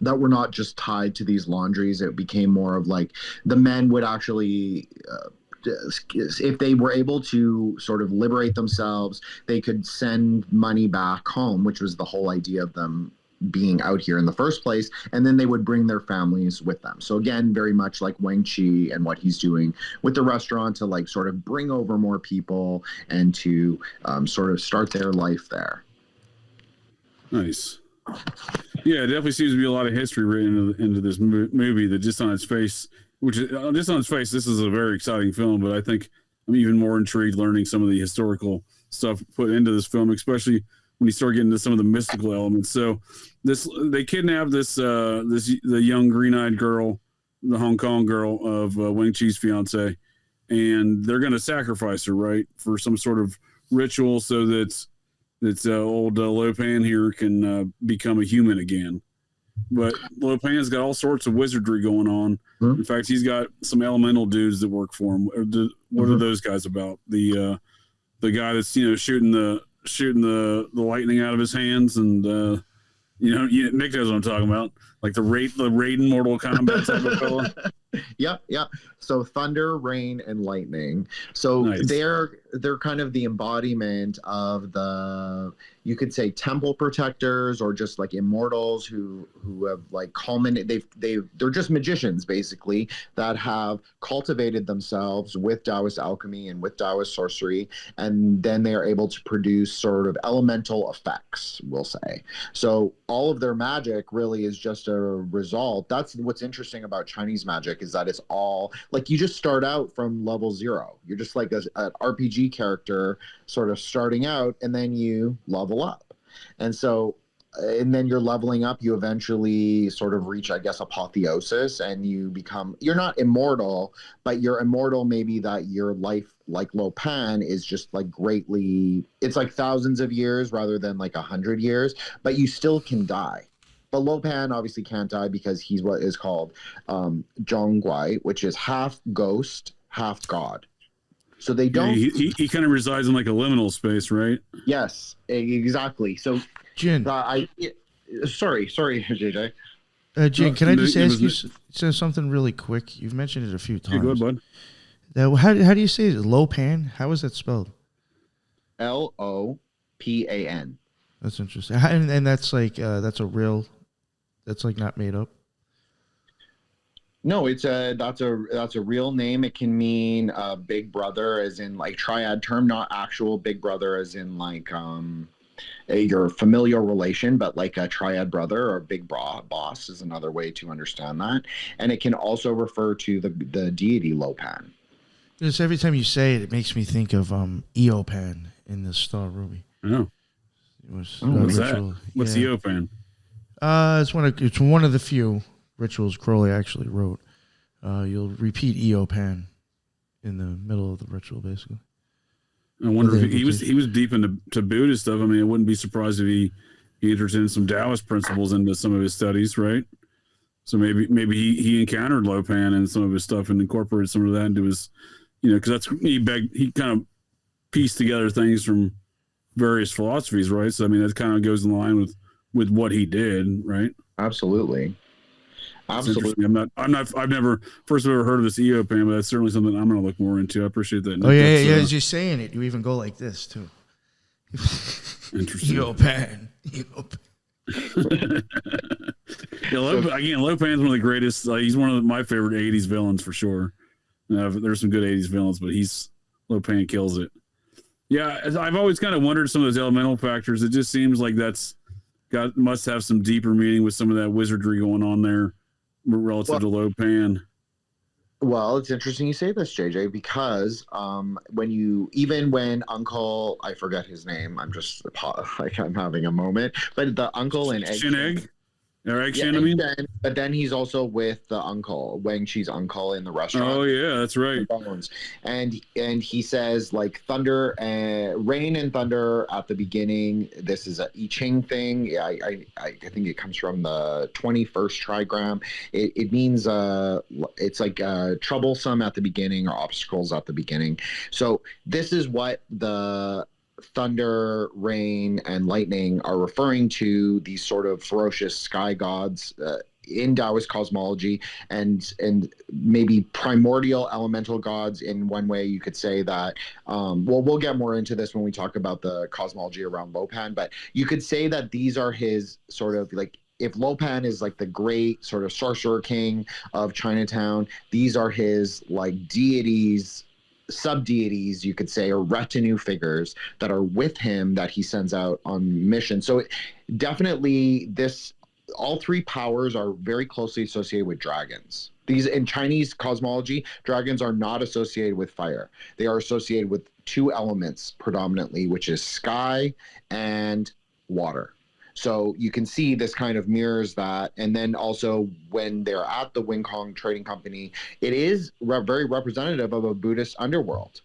that were not just tied to these laundries. It became more of like the men would actually, if they were able to sort of liberate themselves, they could send money back home, which was the whole idea of them being out here in the first place, and then they would bring their families with them. So again, very much like Wang Chi and what he's doing with the restaurant to like sort of bring over more people and to sort of start their life there. Nice. Yeah, it definitely seems to be a lot of history written into this movie that just on its face, this is a very exciting film, but I think I'm even more intrigued learning some of the historical stuff put into this film, especially when you start getting into some of the mystical elements. So they kidnap the young green-eyed girl, the Hong Kong girl of Wang Chi's fiance, and they're going to sacrifice her, right, for some sort of ritual so that old Lo Pan here can become a human again. But Lo Pan's got all sorts of wizardry going on. Mm-hmm. In fact, he's got some elemental dudes that work for him. What are those guys about? The guy that's shooting the lightning out of his hands, and Nick knows what I'm talking about, like the Raiden Mortal Kombat type of fella. Yep. So thunder, rain, and lightning. So nice. They're kind of the embodiment of the, you could say, temple protectors, or just like immortals who have like culminated. They're just magicians basically that have cultivated themselves with Taoist alchemy and with Taoist sorcery, and then they are able to produce sort of elemental effects, we'll say. So all of their magic really is just a result. That's what's interesting about Chinese magic, is that it's all like you just start out from level 0. You're just like an RPG character sort of starting out, and then you level up. And then you're leveling up, you eventually sort of reach, I guess, apotheosis, and you're not immortal, but you're immortal maybe that your life, like Lo Pan, is just like it's like thousands of years rather than like 100 years, but you still can die. But Lo Pan obviously can't die because he's what is called Zhongguai, which is half ghost, half god. So they don't. Yeah, he kind of resides in like a liminal space, right? Yes, exactly. So Jin, sorry, JJ. Jane, can I just it ask you was- something really quick? You've mentioned it a few Yeah, go times. ahead, bud. Now, how do you say it? Lopan? How is that spelled? Lopan. That's interesting. And that's like that's like not made up. No, that's a real name. It can mean big brother, as in like triad term, not actual big brother, as in like your familial relation, but like a triad brother or big boss is another way to understand that. And it can also refer to the deity Lopan. Just every time you say it, it makes me think of Eopan in the Star Ruby. Oh, It was what's ritual. that? What's Yeah. Eopan? It's one of the few rituals Crowley actually wrote. You'll repeat Eopan in the middle of the ritual, basically. I wonder if he was deep into Buddhist stuff. I mean, I wouldn't be surprised if he entered in some Taoist principles into some of his studies, right? So maybe he encountered Lopan and some of his stuff and incorporated some of that into his, because that's he kind of pieced together things from various philosophies, right? So I mean, that kind of goes in line with what he did, right? Absolutely. Absolutely. I've never heard of this Eopan, but that's certainly something I'm going to look more into. I appreciate that. Oh yeah. As you're saying it, you even go like this too. Interesting. Eopan. Again, Lopan's one of the greatest. He's one of my favorite '80s villains for sure. There's some good '80s villains, but Lopan kills it. Yeah, I've always kind of wondered some of those elemental factors. It just seems like must have some deeper meaning with some of that wizardry going on there relative to Lopan. Well, it's interesting you say this, JJ, because when Uncle, I forget his name, I'm having a moment, but the uncle in Egg Shen, or Egg Shen, I mean. But then he's also with the uncle, Wang Chi's uncle in the restaurant. Oh yeah, that's right. And he says like thunder, rain and thunder at the beginning. This is a I-Ching thing. Yeah, I think it comes from the 21st trigram. It means it's like troublesome at the beginning or obstacles at the beginning. So this is what the thunder, rain, and lightning are referring to, these sort of ferocious sky gods in Taoist cosmology, and maybe primordial elemental gods. In one way, you could say that. We'll get more into this when we talk about the cosmology around Lopan, but you could say that these are his sort of like. If Lopan is like the great sort of sorcerer king of Chinatown, these are his like deities, sub-deities, you could say, or retinue figures that are with him that he sends out on mission. So definitely all three powers are very closely associated with dragons. These, in Chinese cosmology, dragons are not associated with fire. They are associated with two elements predominantly, which is sky and water. So you can see this kind of mirrors that. And then also when they're at the Wing Kong Trading Company, it is very representative of a Buddhist underworld.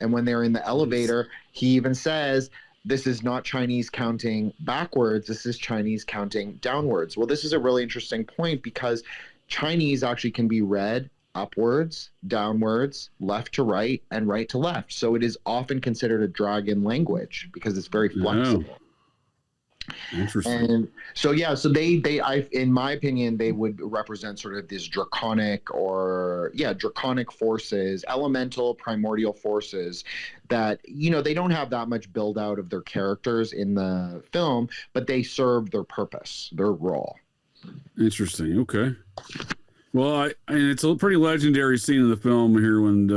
And when they're in the elevator, he even says, this is not Chinese counting backwards, this is Chinese counting downwards. Well, this is a really interesting point because Chinese actually can be read upwards, downwards, left to right, and right to left. So it is often considered a dragon language because it's very flexible. Wow. Interesting. And so they in my opinion, they would represent sort of this draconic forces, elemental primordial forces that they don't have that much build out of their characters in the film, but they serve their purpose, their role. Interesting. Okay. Well, and it's a pretty legendary scene in the film here when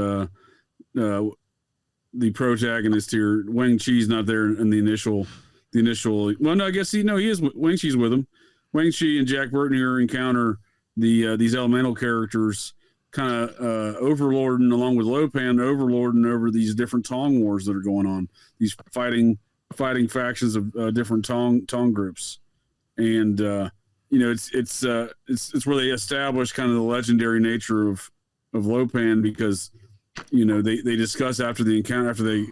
the protagonist here, Wang Chi's not there in the initial. Well, no, I guess he is. Wang Chi's with him. Wang Chi and Jack Burton here encounter these elemental characters, kind of overlording along with Lopan, overlording over these different Tong wars that are going on. These fighting factions of different Tong groups, and it's where they establish kind of the legendary nature of Lopan because. They discuss after the encounter, after they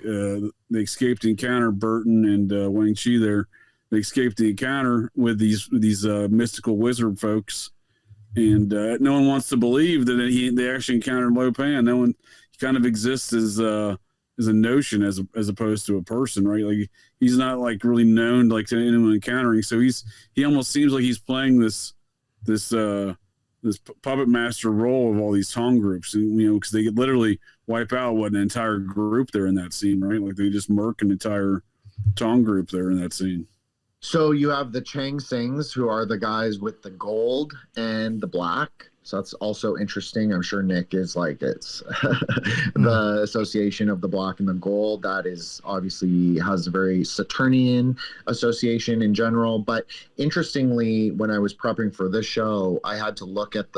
escaped the encounter, Burton and Wang Chi there, they escaped the encounter with these mystical wizard folks, and no one wants to believe that they actually encountered Lopan. No one kind of exists as a notion as opposed to a person, right? Like he's not like really known like to anyone encountering. So he almost seems like he's playing this puppet master role of all these Tong groups, and because they literally wipe out an entire group there in that scene, right? Like they just murk an entire Tong group there in that scene. So you have the Chang Sings, who are the guys with the gold and the black. So that's also interesting. I'm sure Nick is like, it's the association of the black and the gold. That is obviously has a very Saturnian association in general. But interestingly, when I was prepping for this show, I had to look at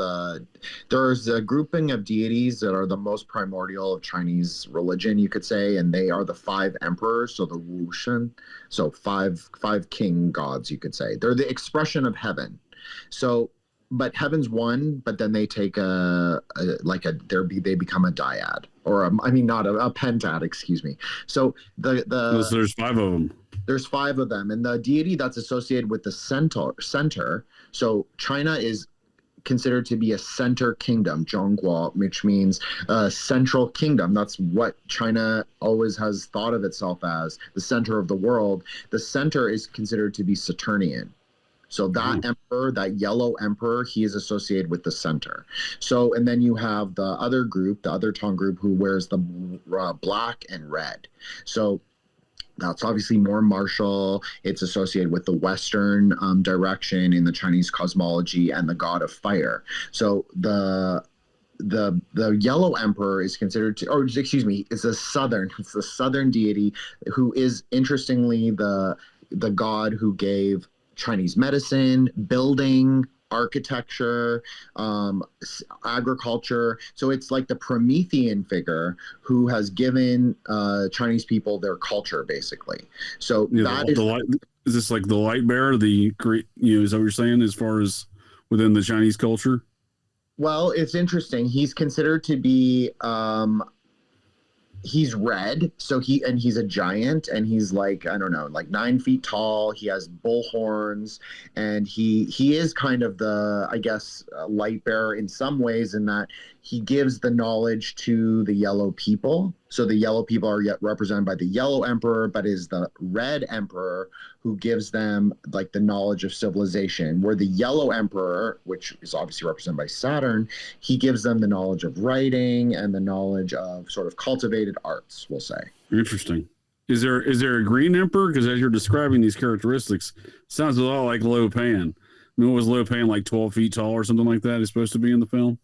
there's a grouping of deities that are the most primordial of Chinese religion, you could say, and they are the 5 emperors, so the Wuxin. So five king gods, you could say. They're the expression of heaven. So but heaven's one, but then they take they become a dyad, or not a pentad, excuse me. So so there's 5 of them. There's 5 of them, and the deity that's associated with the center. So China is considered to be a center kingdom, Zhongguo, which means central kingdom. That's what China always has thought of itself as, the center of the world. The center is considered to be Saturnian. So that emperor, that yellow emperor, he is associated with the center. So, and then you have the other group, the other Tong group, who wears the black and red. So that's obviously more martial. It's associated with the Western direction in the Chinese cosmology and the god of fire. So the yellow emperor is considered to, or excuse me, it's the southern deity, who is interestingly the god who gave Chinese medicine, building, architecture, agriculture. So it's like the Promethean figure who has given Chinese people their culture, basically. So is this like the light bearer, the great, is that what you're saying as far as within the Chinese culture? Well, it's interesting. He's considered to be he's red, so he's a giant, and he's like, I don't know, like 9 feet tall. He has bull horns, and he is kind of the, I guess, light bearer in some ways, in that he gives the knowledge to the yellow people. So the yellow people are yet represented by the yellow emperor, but is the red emperor who gives them like the knowledge of civilization, where the yellow emperor, which is obviously represented by Saturn, he gives them the knowledge of writing and the knowledge of sort of cultivated arts, we'll say. Interesting. Is there a green emperor? Because as you're describing these characteristics, sounds a lot like Lo Pan. I mean, what was Lo Pan, like 12 feet tall or something like that? Is supposed to be in the film?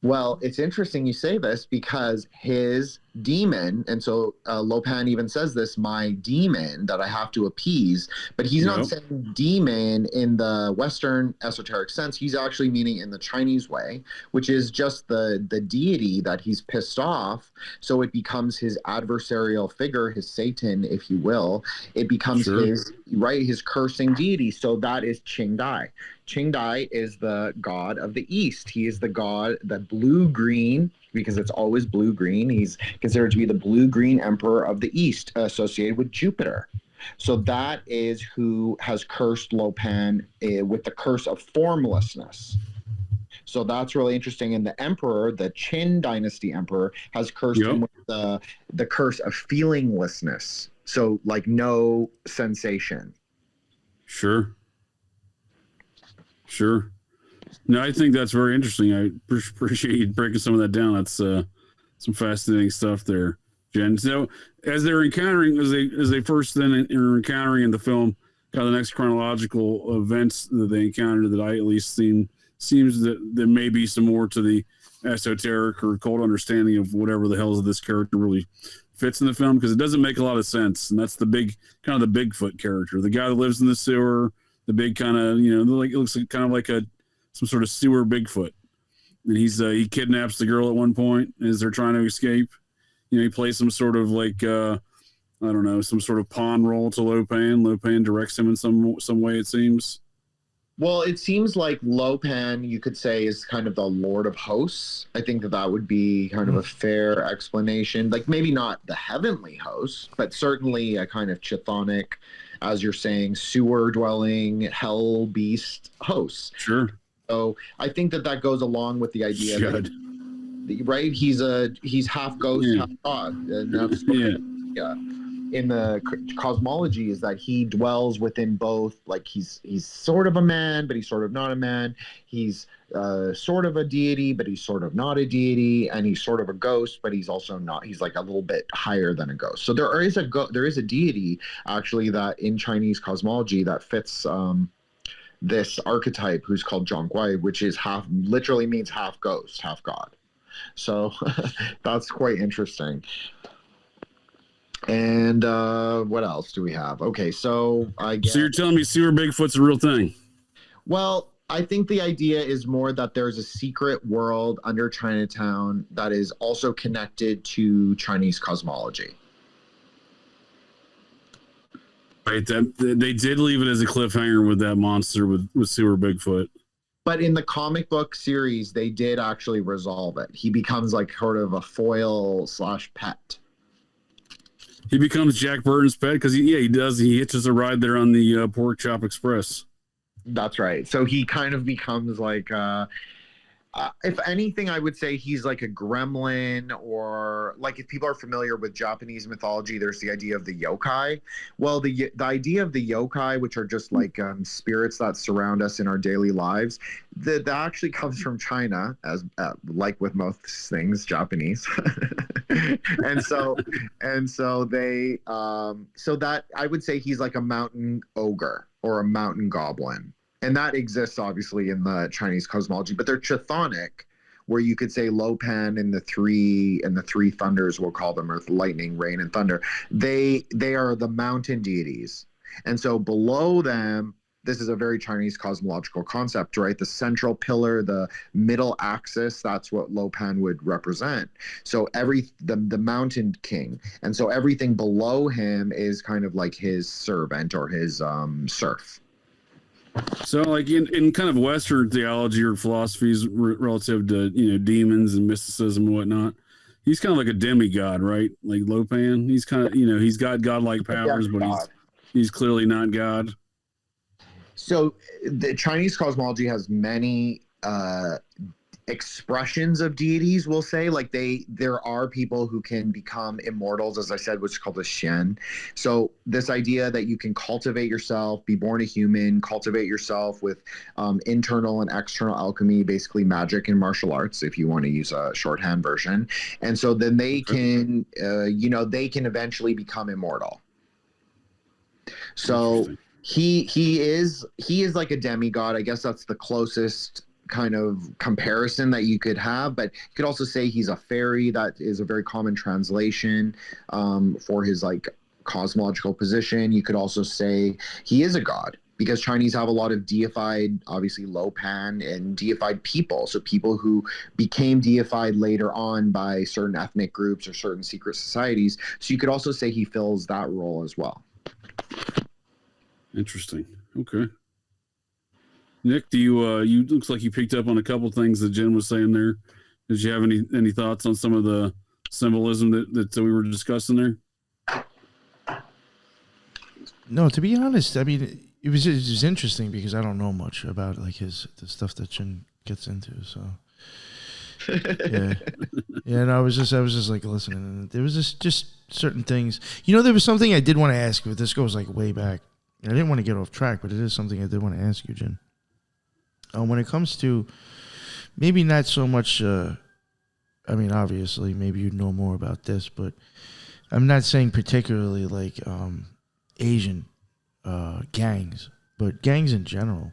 Well, it's interesting you say this, because his demon, and so Lo Pan even says this, my demon that I have to appease, but he's not saying demon in the Western esoteric sense. He's actually meaning in the Chinese way, which is just the deity that he's pissed off. So it becomes his adversarial figure, his Satan, if you will. It becomes his cursing deity. So that is Qing Dai. Qing Dai is the god of the East. He is the god, the blue-green, because it's always blue-green. He's considered to be the blue-green emperor of the East, associated with Jupiter. So that is who has cursed Lo Pan with the curse of formlessness. So that's really interesting. And the emperor, the Qin dynasty emperor, has cursed him with the curse of feelinglessness. So like no sensation. Sure. No, I think that's very interesting. I appreciate you breaking some of that down. That's some fascinating stuff there, Jen. So as they're encountering, as they first then are encountering in the film, kind of the next chronological events that they encounter, that I at least seems that there may be some more to the esoteric or occult understanding of whatever the hell this character really fits in the film, because it doesn't make a lot of sense. And that's the kind of the Bigfoot character, the guy that lives in the sewer. The big kind of, like, it looks like kind of like some sort of sewer Bigfoot. And he kidnaps the girl at one point as they're trying to escape. He plays some sort of like, I don't know, some sort of pawn role to Lo Pan. Lo Pan directs him in some way, it seems. Well, it seems like Lo Pan, you could say, is kind of the Lord of Hosts. I think that would be kind of a fair explanation. Like maybe not the heavenly host, but certainly a kind of chthonic, as you're saying, sewer dwelling, hell beast host. Sure. So I think that goes along with the idea right? He's half ghost, half god, and that's yeah. In the cosmology is that he dwells within both. Like he's sort of a man, but he's sort of not a man. He's sort of a deity, but he's sort of not a deity, and he's sort of a ghost, but he's also not. He's like a little bit higher than a ghost. So there is a deity actually that in Chinese cosmology that fits this archetype, who's called Zhongguai, which is literally means half ghost, half god. So that's quite interesting. And what else do we have? Okay, so I guess. So you're telling me sewer Bigfoot's a real thing? Well, I think the idea is more that there's a secret world under Chinatown that is also connected to Chinese cosmology. Right, they did leave it as a cliffhanger with that monster with sewer Bigfoot. But in the comic book series, they did actually resolve it. He becomes like sort of a foil / pet. He becomes Jack Burton's pet because he does. He hitches a ride there on the Pork Chop Express. That's right. So he kind of becomes like, if anything, I would say he's like a gremlin, or like if people are familiar with Japanese mythology, there's the idea of the yokai. Well, the idea of the yokai, which are just like spirits that surround us in our daily lives, that actually comes from China, as like with most things Japanese. and so they so that I would say he's like a mountain ogre or a mountain goblin. And that exists obviously in the Chinese cosmology, but they're chthonic, where you could say Lopan and the three thunders, we'll call them, or lightning, rain, and thunder. They are the mountain deities. And so below them, this is a very Chinese cosmological concept, right? The central pillar, the middle axis, that's what Lopan would represent. So the mountain king. And so everything below him is kind of like his servant or his serf. So, like in kind of Western theology or philosophies relative to demons and mysticism and whatnot, he's kind of like a demigod, right? Like Lopan, he's kind of he's got godlike powers, but he's clearly not God. So the Chinese cosmology has many expressions of deities, we'll say. Like there are people who can become immortals, as I said, which is called a Shen. So this idea that you can cultivate yourself, be born a human, cultivate yourself with internal and external alchemy, basically magic and martial arts, if you want to use a shorthand version. And so then they can they can eventually become immortal. So he is like a demigod. I guess that's the closest kind of comparison that you could have, but you could also say he's a fairy. That is a very common translation for his like cosmological position. You could also say he is a god, because Chinese have a lot of deified, obviously Lopan, and deified people. So people who became deified later on by certain ethnic groups or certain secret societies. So you could also say he fills that role as well. Interesting. Okay. Nick, do you looks like you picked up on a couple things that Jen was saying there. Did you have any thoughts on some of the symbolism that we were discussing there? No, to be honest, I mean, it was interesting because I don't know much about like the stuff that Jen gets into. So yeah, and I was just like listening, and there was just certain things. There was something I did want to ask you. This goes like way back. I didn't want to get off track, but it is something I did want to ask you, Jen. When it comes to maybe not so much, I mean, obviously, maybe you know more about this, but I'm not saying particularly like Asian gangs, but gangs in general.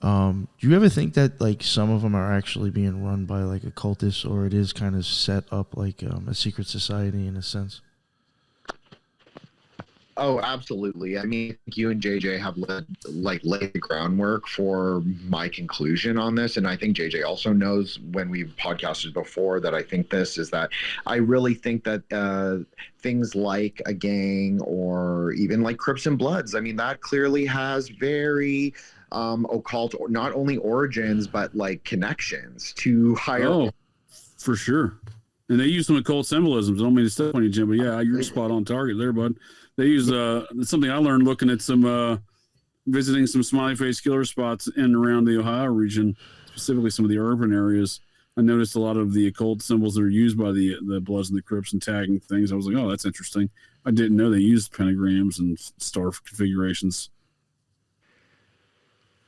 Do you ever think that like some of them are actually being run by like occultists, or it is kind of set up like a secret society in a sense? Oh, absolutely. I mean, you and JJ have laid the groundwork for my conclusion on this. And I think JJ also knows, when we've podcasted before, that I think this is that I really think that things like a gang or even like Crips and Bloods, I mean, that clearly has very occult, not only origins, but like connections to higher. Oh, for sure. And they use some occult symbolisms. I don't mean to step on you, Jim, but yeah, you're spot on target there, bud. They use something I learned looking at visiting some smiley face killer spots in and around the Ohio region, specifically some of the urban areas. I noticed a lot of the occult symbols that are used by the Bloods and the Crips and tagging things. I was like, oh, that's interesting. I didn't know they used pentagrams and star configurations.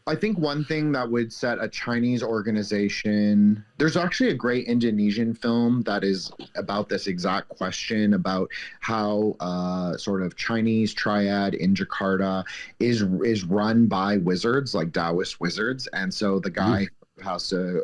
I think one thing that would set a Chinese organization, there's actually a great Indonesian film that is about this exact question, about how sort of Chinese triad in Jakarta is run by wizards, like Taoist wizards. And so the guy has to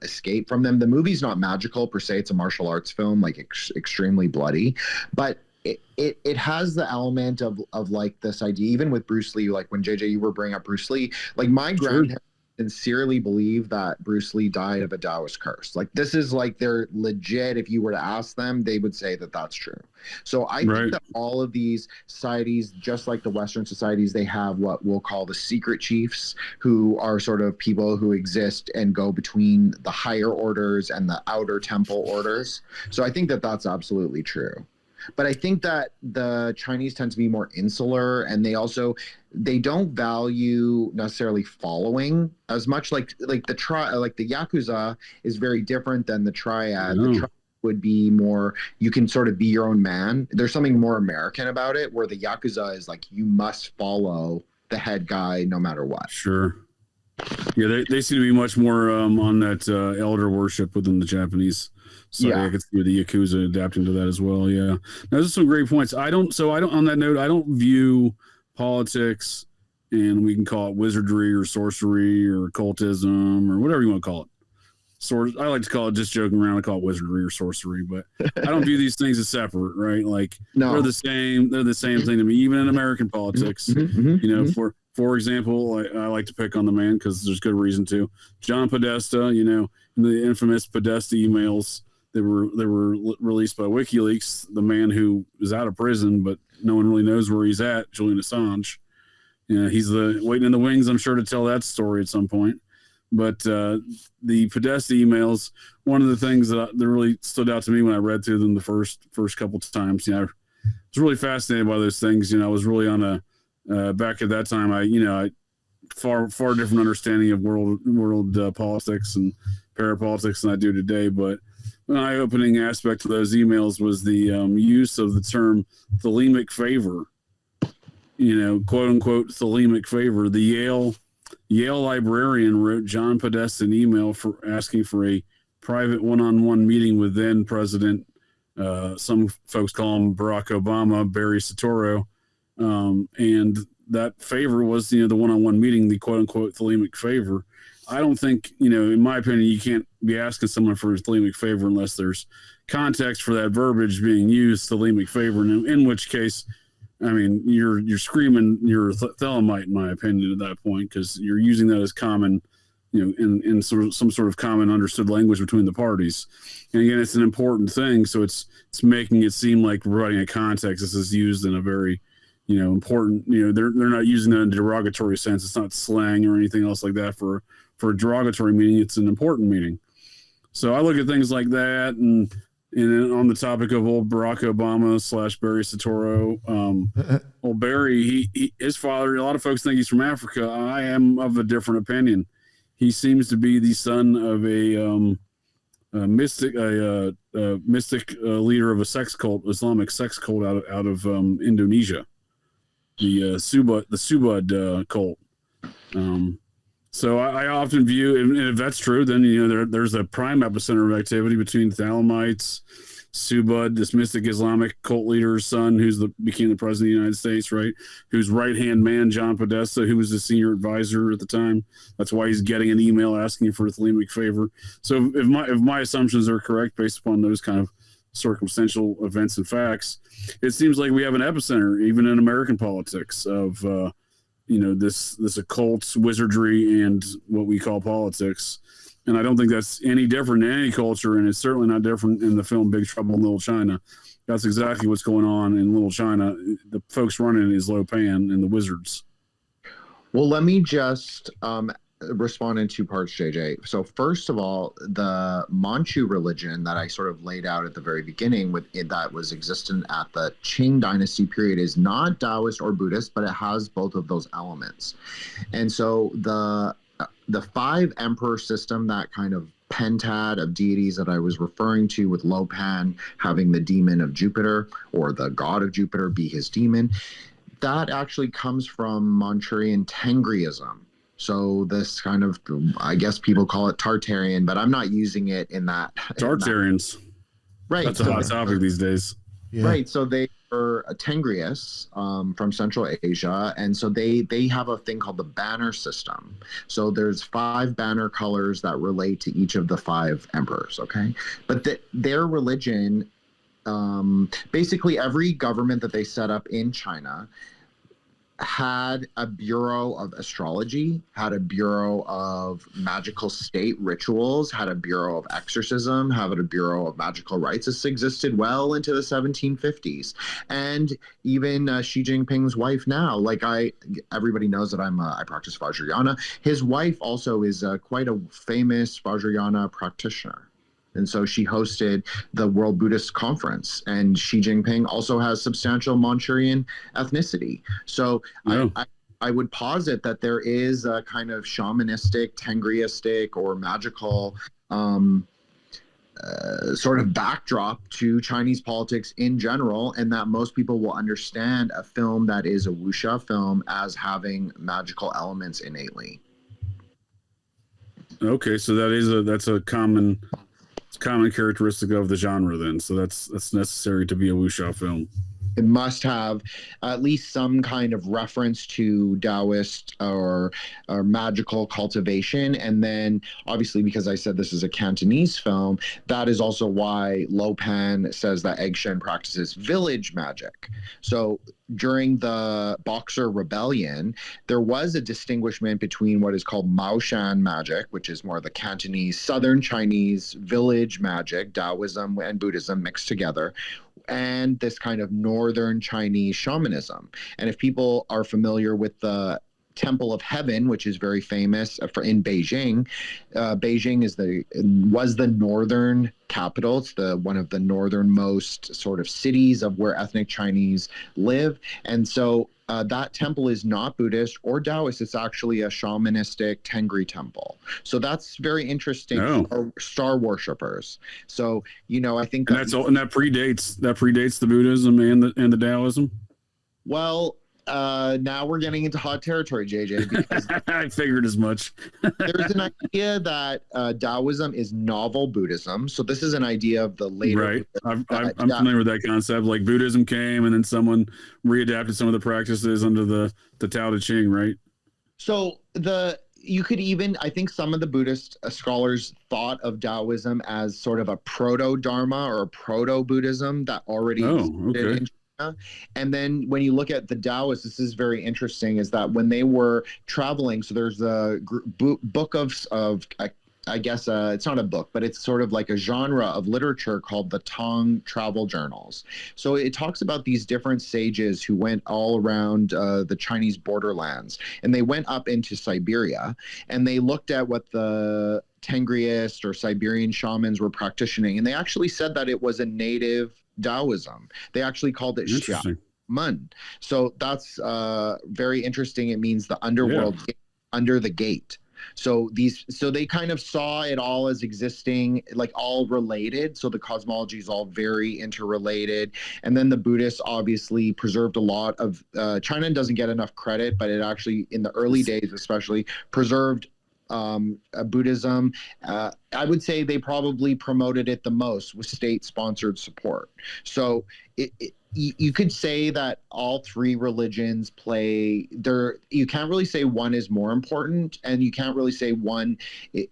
escape from them. The movie's not magical per se. It's a martial arts film, like extremely bloody. But it has the element of like this idea, even with Bruce Lee, like when JJ, you were bringing up Bruce Lee, like my grandparents sincerely believe that Bruce Lee died of a Taoist curse. Like this is like, they're legit. If you were to ask them, they would say that that's true. So I think that all of these societies, just like the Western societies, they have what we'll call the secret chiefs, who are sort of people who exist and go between the higher orders and the outer temple orders. So I think that that's absolutely true. But I think that the Chinese tend to be more insular, and they don't value necessarily following as much. Like the Yakuza is very different than the Triad. The Triad would be more, you can sort of be your own man. There's something more American about it, where the Yakuza is like, you must follow the head guy no matter what. Sure. Yeah, they seem to be much more on that elder worship within the Japanese. So yeah, I could see the Yakuza adapting to that as well. Yeah, now, those are some great points. I don't. On that note, I don't view politics, and we can call it wizardry or sorcery or occultism or whatever you want to call it. I like to call it, just joking around, I call it wizardry or sorcery, but I don't view these things as separate, right? Like they're the same. They're the same thing to me, even in American politics. For example, I like to pick on the man because there's good reason to. John Podesta, in the infamous Podesta emails that were released by WikiLeaks, the man who is out of prison, but no one really knows where he's at, Julian Assange. He's waiting in the wings, I'm sure, to tell that story at some point. But the Podesta emails, one of the things that really stood out to me when I read through them the first couple of times, I was really fascinated by those things. I was really on a back at that time, I far different understanding of world politics and parapolitics than I do today. But an eye-opening aspect of those emails was the use of the term thelemic favor. Quote unquote thelemic favor. The Yale librarian wrote John Podesta an email for asking for a private one-on-one meeting with then President, some folks call him Barack Obama, Barry Soetoro. And that favor was, the one-on-one meeting, the quote-unquote thelemic favor. I don't think, in my opinion, you can't be asking someone for a thelemic favor unless there's context for that verbiage being used, thelemic favor, in which case, you're screaming you're thelemite, in my opinion, at that point, because you're using that as common, in some sort of common understood language between the parties. And again, it's an important thing, so it's making it seem like providing a context. This is used in a very important, they're not using that in a derogatory sense. It's not slang or anything else like that for a derogatory meaning. It's an important meaning. So I look at things like that, and on the topic of old Barack Obama / Barry Soetoro, old Barry, his father, a lot of folks think he's from Africa. I am of a different opinion. He seems to be the son of a mystic leader of a sex cult, Islamic sex cult out of Indonesia. The Subud cult. So I often view, and if that's true, then there's a prime epicenter of activity between Thelemites, Subud, this mystic Islamic cult leader's son, became the president of the United States, right? Whose right-hand man, John Podesta, who was the senior advisor at the time. That's why he's getting an email asking for a thelemic favor. So if my assumptions are correct based upon those kind of circumstantial events and facts, it seems like we have an epicenter, even in American politics, of this occult wizardry and what we call politics. And I don't think that's any different in any culture, and it's certainly not different in the film Big Trouble in Little China. That's exactly what's going on in Little China. The folks running it is Lo Pan and the wizards. Well, let me just respond in two parts, JJ. So first of all, the Manchu religion that I sort of laid out at the very beginning that was existent at the Qing Dynasty period is not Taoist or Buddhist, but it has both of those elements. And so the five emperor system that kind of pentad of deities that I was referring to, with Lopan having the demon of Jupiter, or the god of Jupiter be his demon, that actually comes from Manchurian Tengriism. So this kind of, I guess people call it Tartarian, but I'm not using it in that. Tartarians. Right. That's a hot topic these days. Yeah. Right. So they are Tengrius from Central Asia. And so they have a thing called the banner system. So there's 5 banner colors that relate to each of the 5 emperors. Okay. But their religion, basically every government that they set up in China had a bureau of astrology, had a bureau of magical state rituals, had a bureau of exorcism, had a bureau of magical rites. This existed well into the 1750s. And even Xi Jinping's wife now, like everybody knows that I practice Vajrayana. His wife also is quite a famous Vajrayana practitioner. And so she hosted the World Buddhist Conference, and Xi Jinping also has substantial Manchurian ethnicity. So I would posit that there is a kind of shamanistic, Tengriistic, or magical sort of backdrop to Chinese politics in general, and that most people will understand a film that is a wuxia film as having magical elements innately. Okay, so that's a common characteristic of the genre then. So that's necessary to be a wuxia film. It must have at least some kind of reference to Taoist or magical cultivation. And then obviously, because I said this is a Cantonese film, that is also why Lopan says that Egg Shen practices village magic. So during the Boxer Rebellion, there was a distinguishment between what is called Maoshan magic, which is more the Cantonese, Southern Chinese village magic, Daoism and Buddhism mixed together, and this kind of Northern Chinese shamanism. And if people are familiar with the Temple of Heaven, which is very famous in Beijing, Beijing was the northern capital. It's one of the northernmost sort of cities of where ethnic Chinese live. And so that temple is not Buddhist or Taoist. It's actually a shamanistic Tengri temple. So that's very interesting for star worshippers. So, I think that predates the Buddhism and the Daoism. Well, now we're getting into hot territory, JJ, because I figured as much. There's an idea that Daoism is novel Buddhism. So this is an idea of the later. Right. I'm familiar with that concept. Like Buddhism came and then someone readapted some of the practices under the Tao Te Ching, right? So you could even, I think some of the Buddhist scholars thought of Taoism as sort of a proto-Dharma or a proto-Buddhism that already existed in China. And then when you look at the Taoists, this is very interesting, is that when they were traveling, so there's a book of I guess it's not a book, but it's sort of like a genre of literature called the Tong Travel Journals. So it talks about these different sages who went all around the Chinese borderlands, and they went up into Siberia, and they looked at what the Tengriist or Siberian shamans were practicing, and they actually said that it was a native Taoism. They actually called it Mun. So that's very interesting. It means the underworld, under the gate. So they kind of saw it all as existing, like all related. So the cosmology is all very interrelated. And then the Buddhists obviously preserved a lot of, China doesn't get enough credit, but it actually, in the early days especially, preserved Buddhism. I would say they probably promoted it the most with state-sponsored support. So you could say that all three religions play there. You can't really say one is more important, and you can't really say one.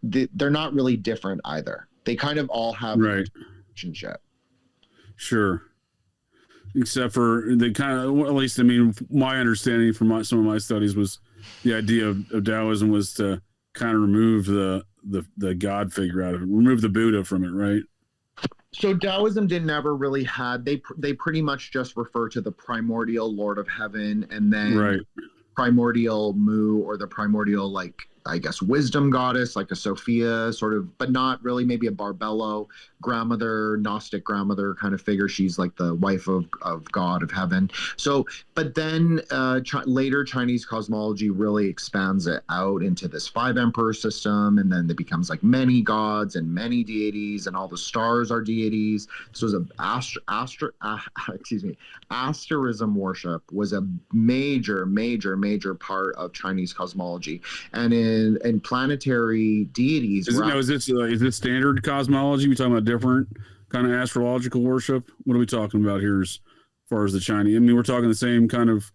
They're not really different either. They kind of all have a relationship. Sure. Except for they kind of, well, at least I mean, my understanding from some of my studies was the idea of Taoism was to kind of remove the God figure out of it, remove the Buddha from it, right? So Taoism didn't ever really had, they pretty much just refer to the primordial Lord of Heaven, and then primordial Mu, or the primordial like I guess, wisdom goddess, like a Sophia sort of, but not really, maybe a Barbello grandmother, Gnostic grandmother kind of figure. She's like the wife of God of heaven. So, but then later Chinese cosmology really expands it out into this 5 emperor system, and then it becomes like many gods and many deities, and all the stars are deities. This was asterism worship was a major part of Chinese cosmology, and in planetary deities. Is this standard cosmology? We talking about different kind of astrological worship? What are we talking about here as far as the Chinese? I mean, we're talking the same kind of,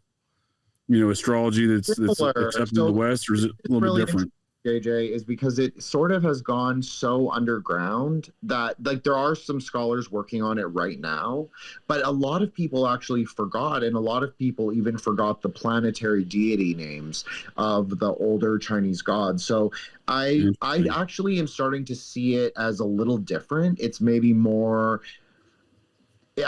astrology that's accepted in the West, or is it a little bit different? JJ, is because it sort of has gone so underground that, like, there are some scholars working on it right now, but a lot of people actually forgot, and a lot of people even forgot the planetary deity names of the older Chinese gods. So I actually am starting to see it as a little different. It's maybe more,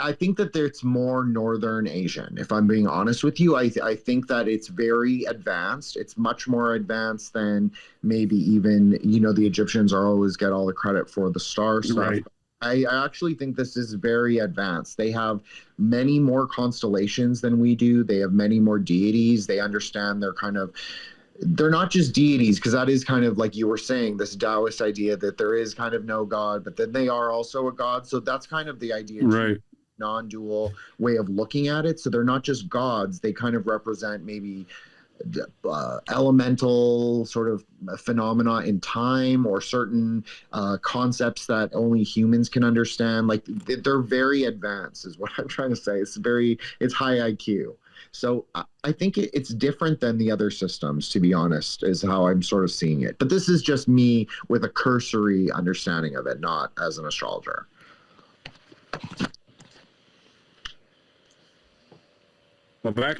I think that it's more Northern Asian, if I'm being honest with you. I think that it's very advanced. It's much more advanced than maybe even, the Egyptians always get all the credit for the star stuff. Right. I actually think this is very advanced. They have many more constellations than we do. They have many more deities. They understand they're not just deities, because that is kind of like you were saying, this Taoist idea that there is kind of no God, but then they are also a God. So that's kind of the idea. Right. Non-dual way of looking at it. So they're not just gods. They kind of represent maybe elemental sort of phenomena in time, or certain concepts that only humans can understand. Like, they're very advanced is what I'm trying to say. It's high IQ. So I think it's different than the other systems, to be honest, is how I'm sort of seeing it. But this is just me with a cursory understanding of it, not as an astrologer. I'm back.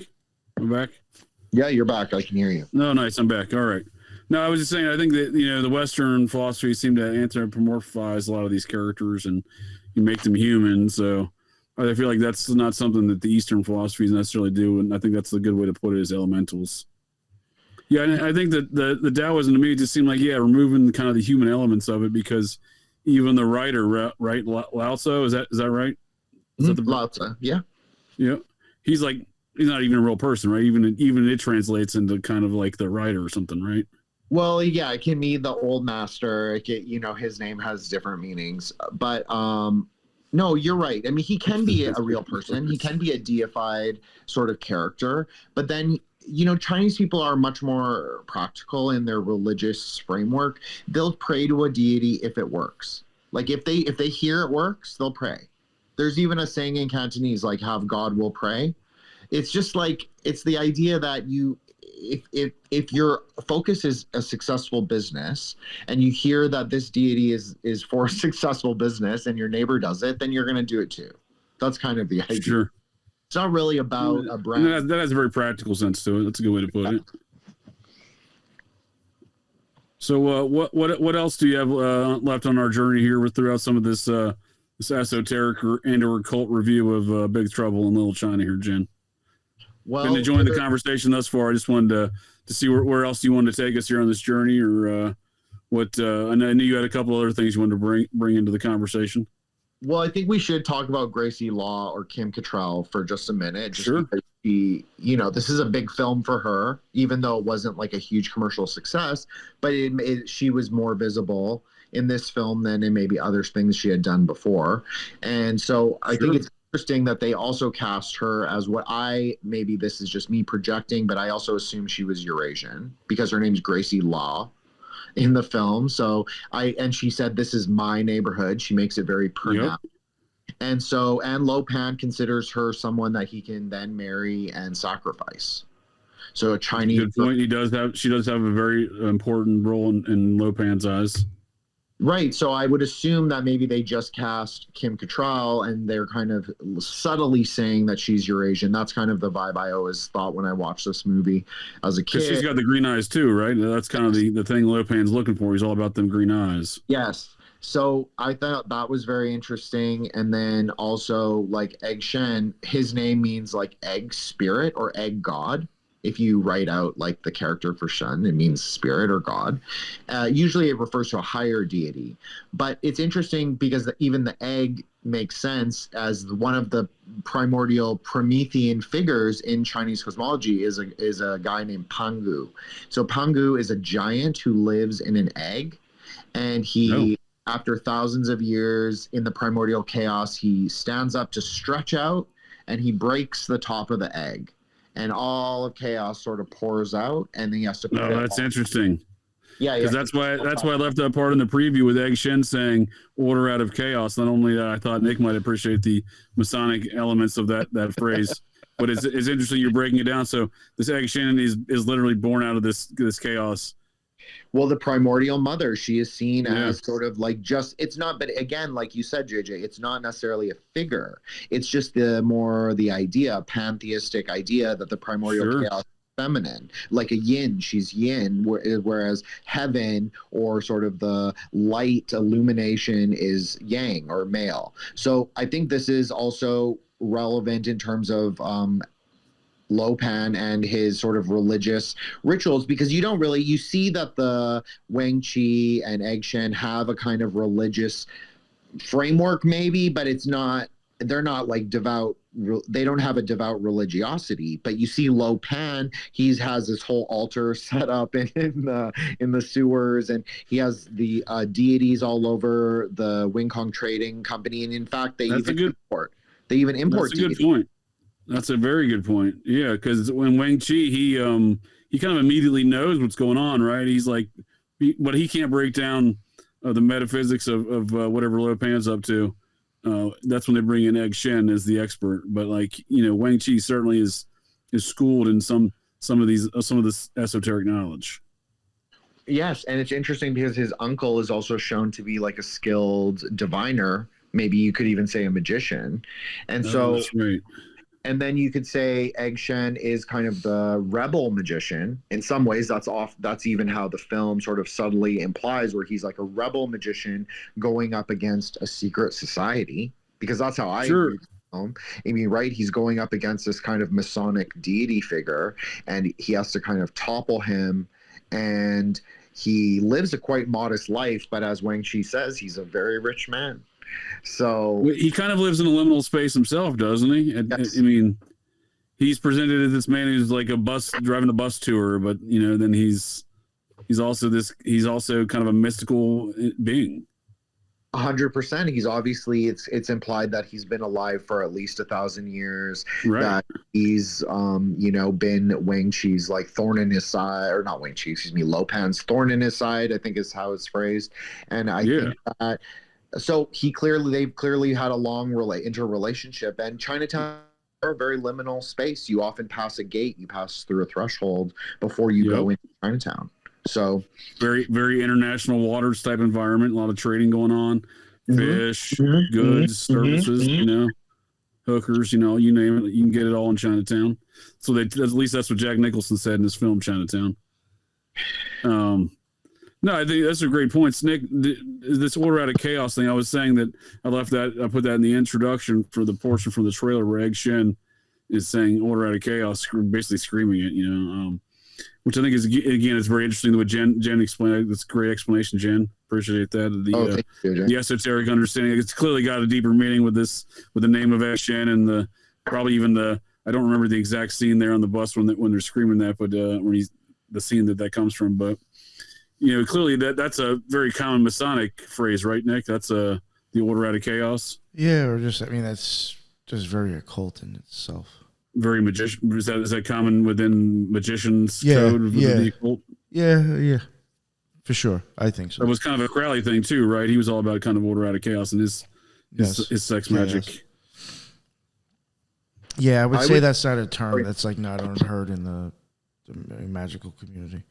Yeah, you're back. I can hear you. No, nice. I'm back. All right. No, I was just saying, I think that, the Western philosophy seem to anthropomorphize a lot of these characters and you make them human. So I feel like that's not something that the Eastern philosophies necessarily do. And I think that's a good way to put it, as elementals. Yeah. And I think that the Daoism to me just seemed like, removing kind of the human elements of it, because even the writer, right? Lao Tzu, is that right? Is that Lao Tzu, yeah. Yeah. He's not even a real person, right? Even it translates into kind of like the writer or something, right? Well, yeah, it can mean the old master. His name has different meanings. But no, you're right. I mean, he can be a real person. He can be a deified sort of character. But then, Chinese people are much more practical in their religious framework. They'll pray to a deity if it works. Like, if they hear it works, they'll pray. There's even a saying in Cantonese, like, have God will pray. It's just like, it's the idea that if your focus is a successful business, and you hear that this deity is for a successful business, and your neighbor does it, then you're going to do it too. That's kind of the idea. Sure. It's not really about a brand. That has a very practical sense to it. That's a good way to put it. So what else do you have left on our journey here throughout some of this esoteric or occult review of Big Trouble in Little China here, Jen? Well, been enjoying the conversation thus far. I just wanted to see where else you wanted to take us here on this journey, or what. I knew you had a couple other things you wanted to bring into the conversation. Well, I think we should talk about Gracie Law, or Kim Cattrall, for just a minute. Sure. Because this is a big film for her, even though it wasn't like a huge commercial success, but she was more visible in this film than in maybe other things she had done before. And so I think it's interesting that they also cast her as maybe this is just me projecting, but I also assume she was Eurasian, because her name's Gracie Law in the film. So she said, this is my neighborhood. She makes it very pronounced. Yep. And so, and Lo Pan considers her someone that he can then marry and sacrifice. So a Chinese. Good point. She does have a very important role in Lo Pan's eyes. Right. So I would assume that maybe they just cast Kim Cattrall, and they're kind of subtly saying that she's Eurasian. That's kind of the vibe I always thought when I watched this movie as a kid. Because she's got the green eyes too, right? That's kind of the thing Lo Pan's looking for. He's all about them green eyes. Yes. So I thought that was very interesting. And then also, like, Egg Shen, his name means like egg spirit or egg god If you write out like the character for Shen, it means spirit or God. Usually it refers to a higher deity. But it's interesting because even the egg makes sense as one of the primordial Promethean figures in Chinese cosmology is a guy named Pangu. So Pangu is a giant who lives in an egg, and he, after thousands of years in the primordial chaos, he stands up to stretch out, and he breaks the top of the egg, and all of chaos sort of pours out, and then he has to put that's interesting. Yeah, because that's why I left that part in the preview with Egg Shen saying order out of chaos. Not only that, I thought Nick might appreciate the Masonic elements of that phrase, but it's interesting you're breaking it down. So this Egg Shen is literally born out of this chaos. Well, the primordial mother, she is seen as sort of like it's not, but again, like you said, JJ, it's not necessarily a figure. It's just the idea, pantheistic idea that the primordial chaos feminine, like a yin, she's yin, whereas heaven or sort of the light illumination is yang or male. So I think this is also relevant in terms of Lopan and his sort of religious rituals, because you see that the Wang Chi and Egg Shen have a kind of religious framework maybe, but they're not like devout. They don't have a devout religiosity, but you see Lopan, he has this whole altar set up in the sewers, and he has the deities all over the Wing Kong Trading Company, and in fact, they even import. That's a good point. That's a very good point. Yeah, because when Wang Chi, he kind of immediately knows what's going on, right? He's like, but he can't break down the metaphysics of whatever Lopan's up to. That's when they bring in Egg Shen as the expert. But Wang Chi certainly is schooled in some of this esoteric knowledge. Yes, and it's interesting because his uncle is also shown to be like a skilled diviner. Maybe you could even say a magician. And that's right. And then you could say Egg Shen is kind of the rebel magician. In some ways, that's even how the film sort of subtly implies, where he's like a rebel magician going up against a secret society, because that's how I read the film. I mean, right? He's going up against this kind of Masonic deity figure, and he has to kind of topple him. And he lives a quite modest life, but as Wang Chi says, he's a very rich man. So he kind of lives in a liminal space himself, doesn't he? Yes. I mean, he's presented as this man who's like driving a bus tour, but then he's also kind of a mystical being. 100%. He's obviously, it's implied that he's been alive for at least 1,000 years. Right. That he's been Wang Chi's like thorn in his side, or not Wang Chi, Lopan's thorn in his side, I think is how it's phrased. And I think that. So they've clearly had a long interrelationship, and Chinatown are a very liminal space. You often pass a gate, you pass through a threshold before you go into Chinatown. So very, very international waters type environment, a lot of trading going on, fish, goods, services, hookers, you name it, you can get it all in Chinatown. So at least that's what Jack Nicholson said in his film Chinatown. No, I think that's a great point, Nick. This order out of chaos thing, I was saying that I put that in the introduction for the portion from the trailer where Egg Shen is saying order out of chaos, basically screaming it, which I think is, again, it's very interesting the way Jen explained. That's a great explanation, Jen. Appreciate that. The esoteric understanding. It's clearly got a deeper meaning with the name of Egg Shen and probably even I don't remember the exact scene there on the bus when they're screaming that, but the scene that comes from, but. Clearly that's a very common Masonic phrase, right, Nick? That's the order out of chaos. Yeah, or that's just very occult in itself. Very magician. Is that common within magicians' code? Within the occult? Yeah, for sure. I think so. It was kind of a Crowley thing too, right? He was all about kind of order out of chaos and his sex magic. Yeah, I would say that's not a term that's like not unheard in the magical community.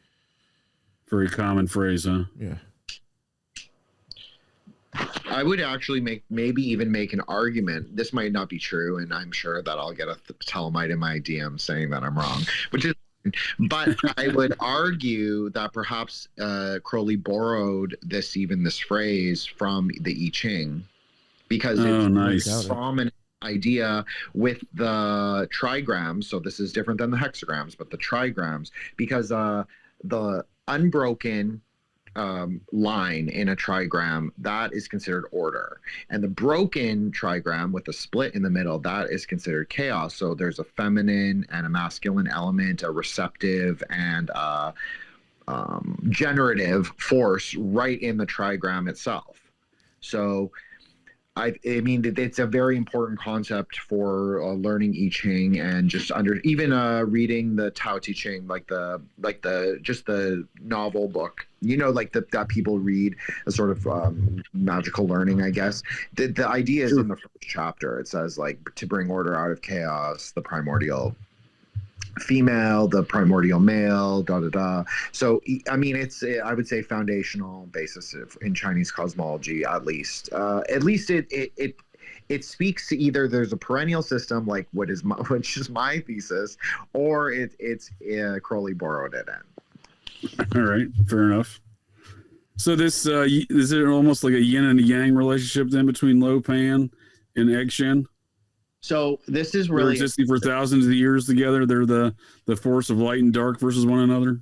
Very common phrase, huh? Yeah. I would actually maybe even make an argument. This might not be true, and I'm sure that I'll get a telemite in my DM saying that I'm wrong, but I would argue that perhaps Crowley borrowed this phrase from the I-Ching, because it's nice. prominent idea with the trigrams. So this is different than the hexagrams, but the trigrams, because the unbroken line in a trigram, that is considered order, and the broken trigram with the split in the middle, that is considered chaos. So there's a feminine and a masculine element, a receptive and generative force right in the trigram itself. So I mean, it's a very important concept for learning I-Ching, and just even reading the Tao Te Ching, like the just the novel book, like that people read as sort of magical learning, I guess. The idea is in the first chapter. It says like to bring order out of chaos, the primordial female, the primordial male, So I mean, it's, I would say, foundational basis in Chinese cosmology, at least. It speaks to either there's a perennial system, like which is my thesis, or it's Crowley borrowed it in. All right, fair enough. So this is it almost like a yin and a yang relationship then between Lo Pan and Egg Shen? So this is They're really existing for thousands of years together. They're the force of light and dark versus one another.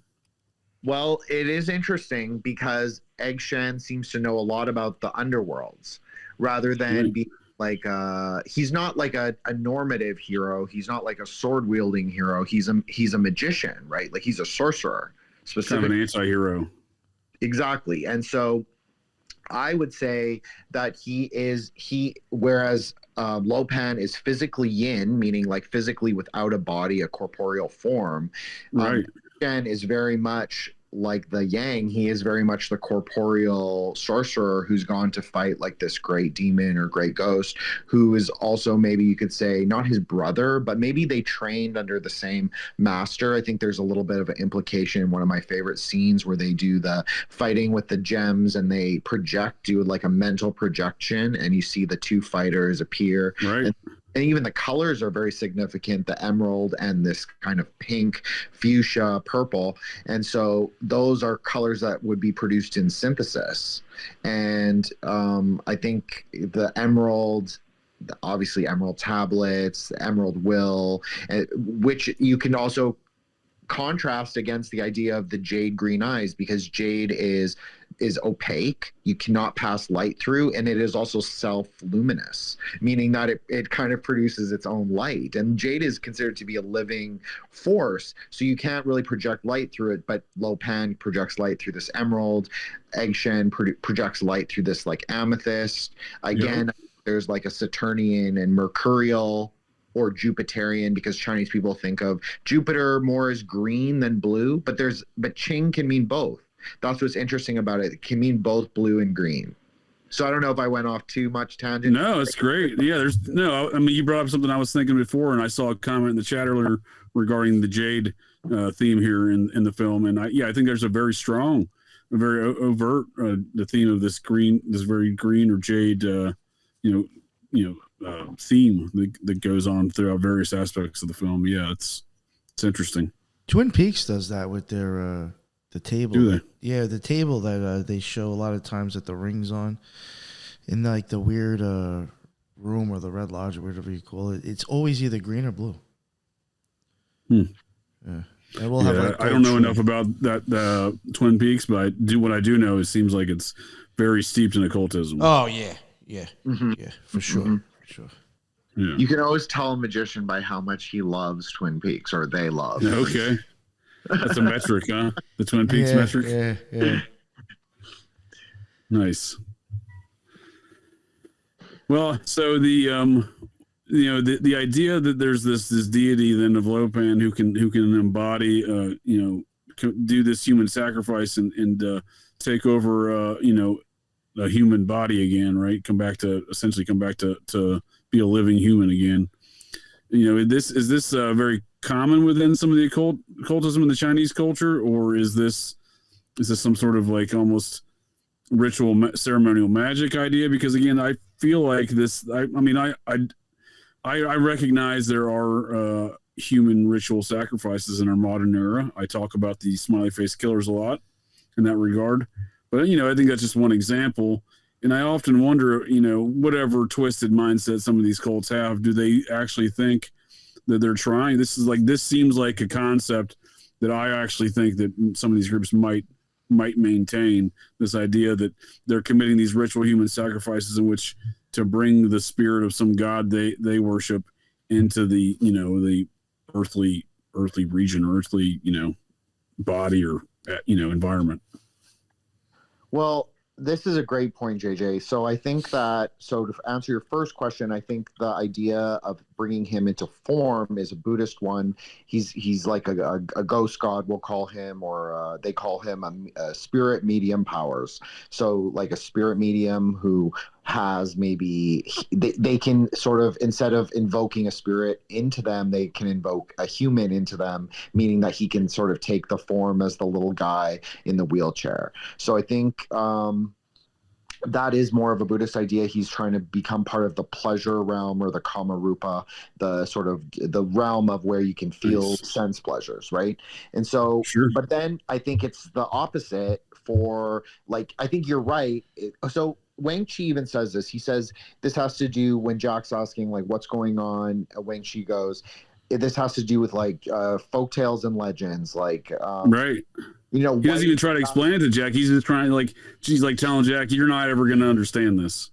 Well, it is interesting because Egg Shen seems to know a lot about the underworlds, rather than being like he's not like a normative hero. He's not like a sword wielding hero. He's a magician, right? Like he's a sorcerer, specifically. Kind of an anti-hero. Exactly. And so I would say that whereas Lo Pan is physically yin, meaning like physically without a body, a corporeal form. Right. Shen is very much like the yang. He is very much the corporeal sorcerer who's gone to fight like this great demon or great ghost, who is also, maybe you could say, not his brother, but maybe they trained under the same master. I think there's a little bit of an implication in one of my favorite scenes where they do the fighting with the gems and they do like a mental projection, and you see the two fighters appear. Right. And even the colors are very significant, the emerald and this kind of pink, fuchsia, purple. And so those are colors that would be produced in synthesis. And I think the emerald, obviously emerald tablets, the emerald will, which you can also contrast against the idea of the jade green eyes, because jade is opaque, you cannot pass light through, and it is also self-luminous, meaning that it kind of produces its own light. And jade is considered to be a living force, so you can't really project light through it, but Lo Pan projects light through this emerald. Egg Shen projects light through this like amethyst. Again, there's like a Saturnian and Mercurial or Jupiterian, because Chinese people think of Jupiter more as green than blue, but Qing can mean both. That's what's interesting about it. It can mean both blue and green. So I don't know if I went off too much tangent. No, it's great. Yeah, I mean, you brought up something I was thinking before, and I saw a comment in the chat earlier regarding the jade theme here in the film. And I think there's a very strong, a very overt the theme of this very green or jade, theme that goes on throughout various aspects of the film. Yeah, it's interesting. Twin Peaks does that with their the table. Do they? Yeah, the table that they show a lot of times that the ring's on in like the weird room or the Red Lodge or whatever you call it. It's always either green or blue. Yeah. And we'll have like I don't know enough about that Twin Peaks, but what I do know, it seems like it's very steeped in occultism. Oh yeah, Mm-hmm. yeah, for sure. Mm-hmm. For sure. Yeah. You can always tell a magician by how much he loves Twin Peaks, or they love. Okay. That's a metric, huh? The Twin Peaks metric? Yeah. Nice. Well, so the idea that there's this deity then of Lo Pan who can embody do this human sacrifice and take over a human body again, right? Essentially come back to be a living human again. Is this very common within some of the occultism in the Chinese culture, or is this some sort of like almost ritual ceremonial magic idea? Because again, I feel like this. I recognize there are human ritual sacrifices in our modern era. I talk about the smiley face killers a lot in that regard, but I think that's just one example. And I often wonder, whatever twisted mindset some of these cults have, do they actually think that they're trying? This seems like a concept that I actually think that some of these groups might maintain, this idea that they're committing these ritual human sacrifices in which to bring the spirit of some god they worship into the, the earthly region, or earthly, body, or, environment. Well, this is a great point, JJ. So I think that, to answer your first question, I think the idea of bringing him into form is a Buddhist one. He's like a ghost god, we'll call him, or they call him a spirit medium powers. So like a spirit medium who has maybe, they can sort of, instead of invoking a spirit into them, they can invoke a human into them, meaning that he can sort of take the form as the little guy in the wheelchair. So I think that is more of a Buddhist idea. He's trying to become part of the pleasure realm, or the Kama Rupa, the sort of the realm of where you can feel sense pleasures, right? And so, Sure. But then I think it's the opposite for, like, I think you're right. So Wang Chi even says this. He says this has to do, when Jack's asking, like, what's going on, Wang Chi goes, this has to do with, like, folktales and legends, like, right. He doesn't even try to explain it to Jack. He's just trying to, she's like telling Jack, you're not ever going to understand this.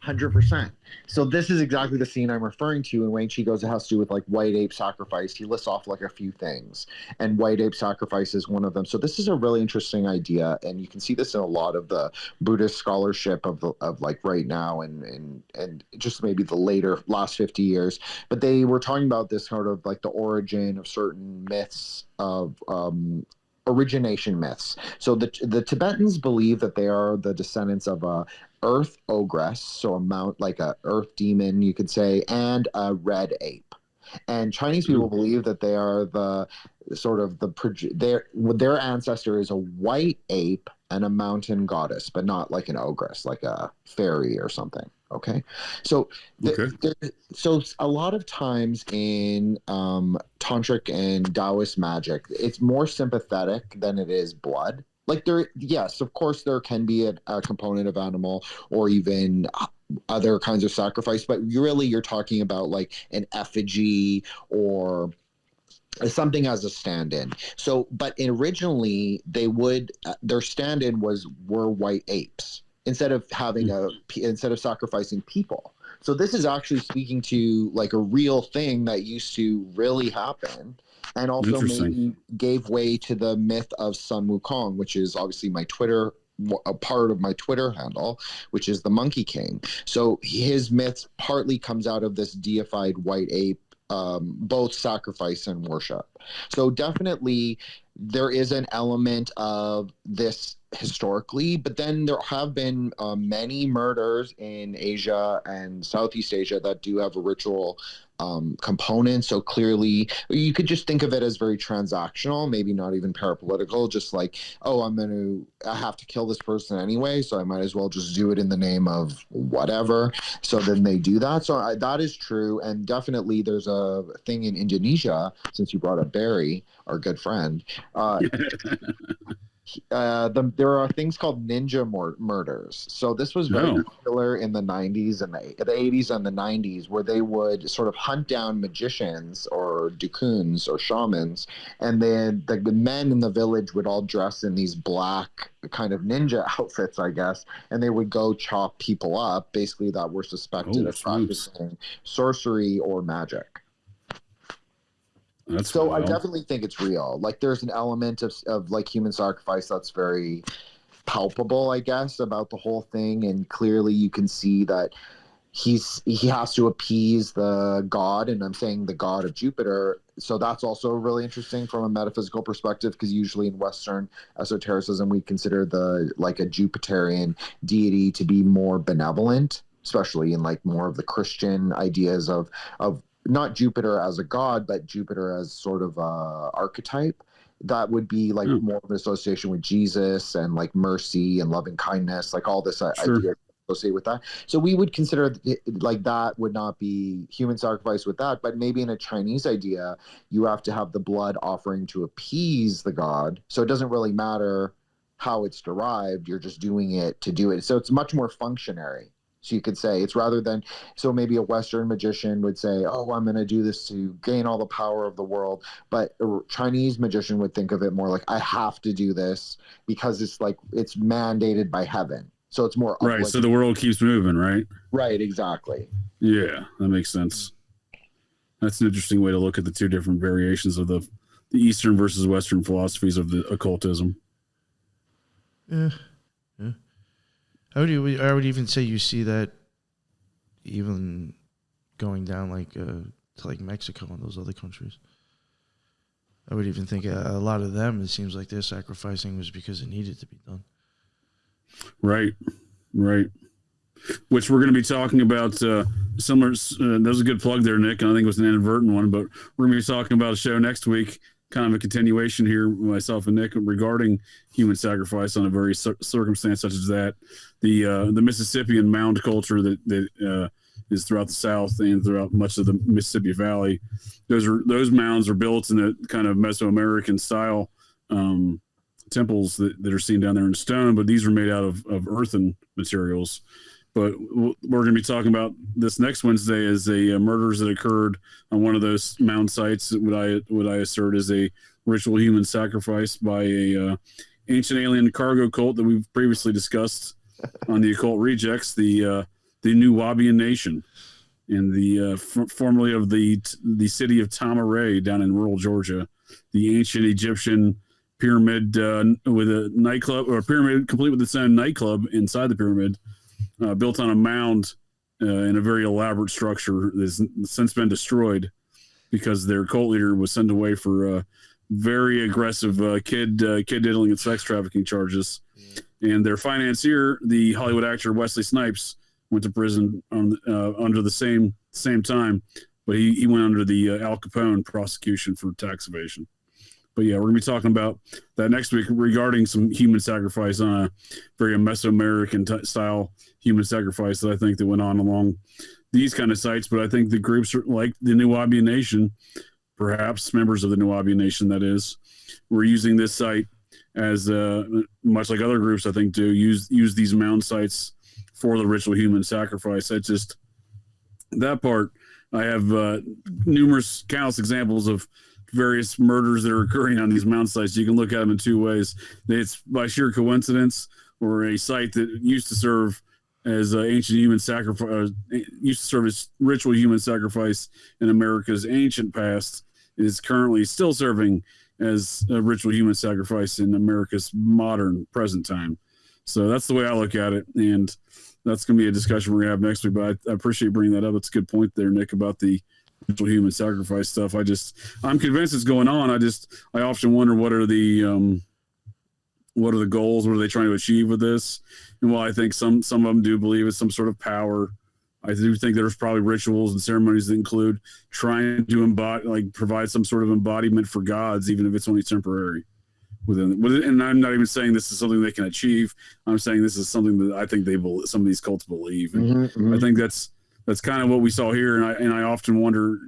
100%. So this is exactly the scene I'm referring to. And Wang Chi goes, it has to do with like white ape sacrifice. He lists off like a few things, and white ape sacrifice is one of them. So this is a really interesting idea, and you can see this in a lot of the Buddhist scholarship of like right now, and just maybe the last 50 years. But they were talking about this sort of like the origin of certain myths of origination myths. So the Tibetans believe that they are the descendants of a earth ogress, so like a earth demon, you could say, and a red ape. And Chinese people believe that they are the sort of their ancestor is a white ape and a mountain goddess, but not like an ogress, like a fairy or something. Okay, so so a lot of times in tantric and Taoist magic, it's more sympathetic than it is blood. Like yes, of course, there can be a component of animal or even other kinds of sacrifice, but really you're talking about like an effigy or something as a stand-in. So, but originally their stand-in were white apes instead of sacrificing people. So this is actually speaking to like a real thing that used to really happen, and also maybe gave way to the myth of Sun Wukong, which is obviously a part of my Twitter handle, which is the Monkey King. So his myth partly comes out of this deified white ape, both sacrifice and worship. So definitely there is an element of this historically, but then there have been many murders in Asia and Southeast Asia that do have a ritual component. So clearly you could just think of it as very transactional, maybe not even parapolitical, just like, oh, I have to kill this person anyway, so I might as well just do it in the name of whatever. So then they do that. So that is true. And definitely there's a thing in Indonesia, since you brought up Barry, our good friend, there are things called ninja murders. So this was very popular in the 90s and the 80s and the 90s, where they would sort of hunt down magicians or dukuns or shamans, and then the men in the village would all dress in these black kind of ninja outfits, I guess, and they would go chop people up, basically, that were suspected of practicing sorcery or magic. So wild. I definitely think it's real. Like there's an element of like human sacrifice that's very palpable, I guess, about the whole thing. And clearly you can see that he has to appease the god, and I'm saying the god of Jupiter. So that's also really interesting from a metaphysical perspective, because usually in Western esotericism, we consider like a Jupiterian deity to be more benevolent, especially in like more of the Christian ideas of not Jupiter as a god, but Jupiter as sort of a archetype. That would be like more of an association with Jesus and like mercy and loving kindness, like all this idea associated with that. So we would consider like that would not be human sacrifice with that, but maybe in a Chinese idea, you have to have the blood offering to appease the god. So it doesn't really matter how it's derived. You're just doing it to do it. So it's much more functionary. So you could say it's rather than, so maybe a Western magician would say, oh, I'm going to do this to gain all the power of the world. But a Chinese magician would think of it more like, I have to do this because it's like, it's mandated by heaven. So it's more right. So the world keeps moving, right? Right, exactly. Yeah, that makes sense. That's an interesting way to look at the two different variations of the Eastern versus Western philosophies of the occultism. Yeah. I would even say you see that even going down like to like Mexico and those other countries. I would even think a lot of them, it seems like their sacrificing was because it needed to be done. Right. Which we're going to be talking about similar. That was a good plug there, Nick, and I think it was an inadvertent one, but we're going to be talking about a show next week, kind of a continuation here, myself and Nick, regarding human sacrifice on a very circumstance such as that. The Mississippian mound culture that is throughout the South and throughout much of the Mississippi Valley. Those mounds are built in a kind of Mesoamerican style temples that are seen down there in stone, but these are made out of earthen materials. But we're going to be talking about this next Wednesday is a murders that occurred on one of those mound sites. What I assert is a ritual human sacrifice by a ancient alien cargo cult that we've previously discussed on the Occult Rejects, the Nuwabian Nation, and the formerly of the city of Tamaray down in rural Georgia, the ancient Egyptian pyramid with a nightclub, or a pyramid complete with its own nightclub inside the pyramid. Built on a mound in a very elaborate structure that's since been destroyed because their cult leader was sent away for very aggressive kid diddling and sex trafficking charges. Yeah. And their financier, the Hollywood actor Wesley Snipes, went to prison under the same time, but he went under the Al Capone prosecution for tax evasion. But yeah, we're going to be talking about that next week regarding some human sacrifice on a very Mesoamerican style human sacrifice that I think that went on along these kind of sites. But I think the groups like the Nuwabian Nation, perhaps members of the Nuwabian Nation, that is, were using this site as much like other groups, I think, do use these mound sites for the ritual human sacrifice. That's just that part. I have numerous countless examples of various murders that are occurring on these mound sites. You can look at them in two ways. It's by sheer coincidence, or a site that used to serve as ancient human sacrifice, used to serve as ritual human sacrifice in America's ancient past, is currently still serving as a ritual human sacrifice in America's modern present time. So that's the way I look at it, and that's going to be a discussion we're going to have next week. But I appreciate bringing that up. It's a good point there, Nick, about the ritual human sacrifice stuff. I'm convinced it's going on. I often wonder what are the goals? What are they trying to achieve with this? And while I think some of them do believe it's some sort of power, I do think there's probably rituals and ceremonies that include trying to provide some sort of embodiment for gods, even if it's only temporary. And I'm not even saying this is something they can achieve. I'm saying this is something that I think some of these cults believe. And I think that's kind of what we saw here, and I often wonder,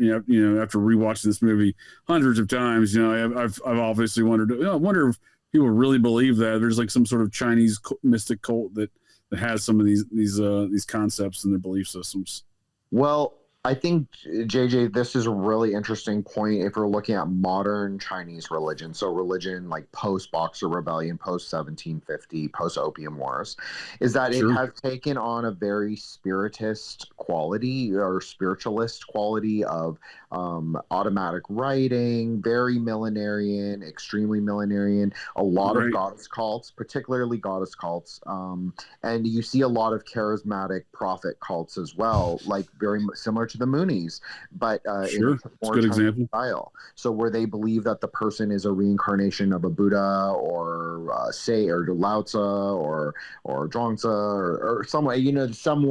after rewatching this movie hundreds of times, I've obviously wondered, I wonder if people really believe that there's like some sort of Chinese mystic cult that has some of these concepts in their belief systems. Well, I think, JJ, this is a really interesting point if we're looking at modern Chinese religion. So religion like post-Boxer Rebellion, post-1750, post-Opium Wars, is that It has taken on a very spiritist quality or spiritualist quality of automatic writing, very millenarian, extremely millenarian, a lot of goddess cults, particularly goddess cults. And you see a lot of charismatic prophet cults as well, like very similar to the Moonies, but in a more good example style. So where they believe that the person is a reincarnation of a Buddha or Lao Tzu or Zhuangzi or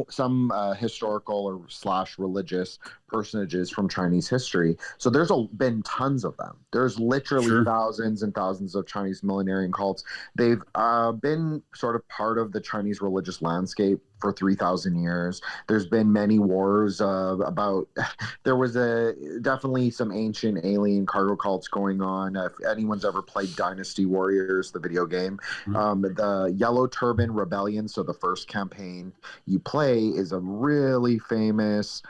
some historical or / religious personages from Chinese history. So there's been tons of them. There's literally thousands and thousands of Chinese millenarian cults. They've been sort of part of the Chinese religious landscape for 3,000 years. There's been many wars about. There was definitely some ancient alien cargo cults going on. If anyone's ever played Dynasty Warriors, the video game, the Yellow Turban Rebellion, so the first campaign you play, is a really famous.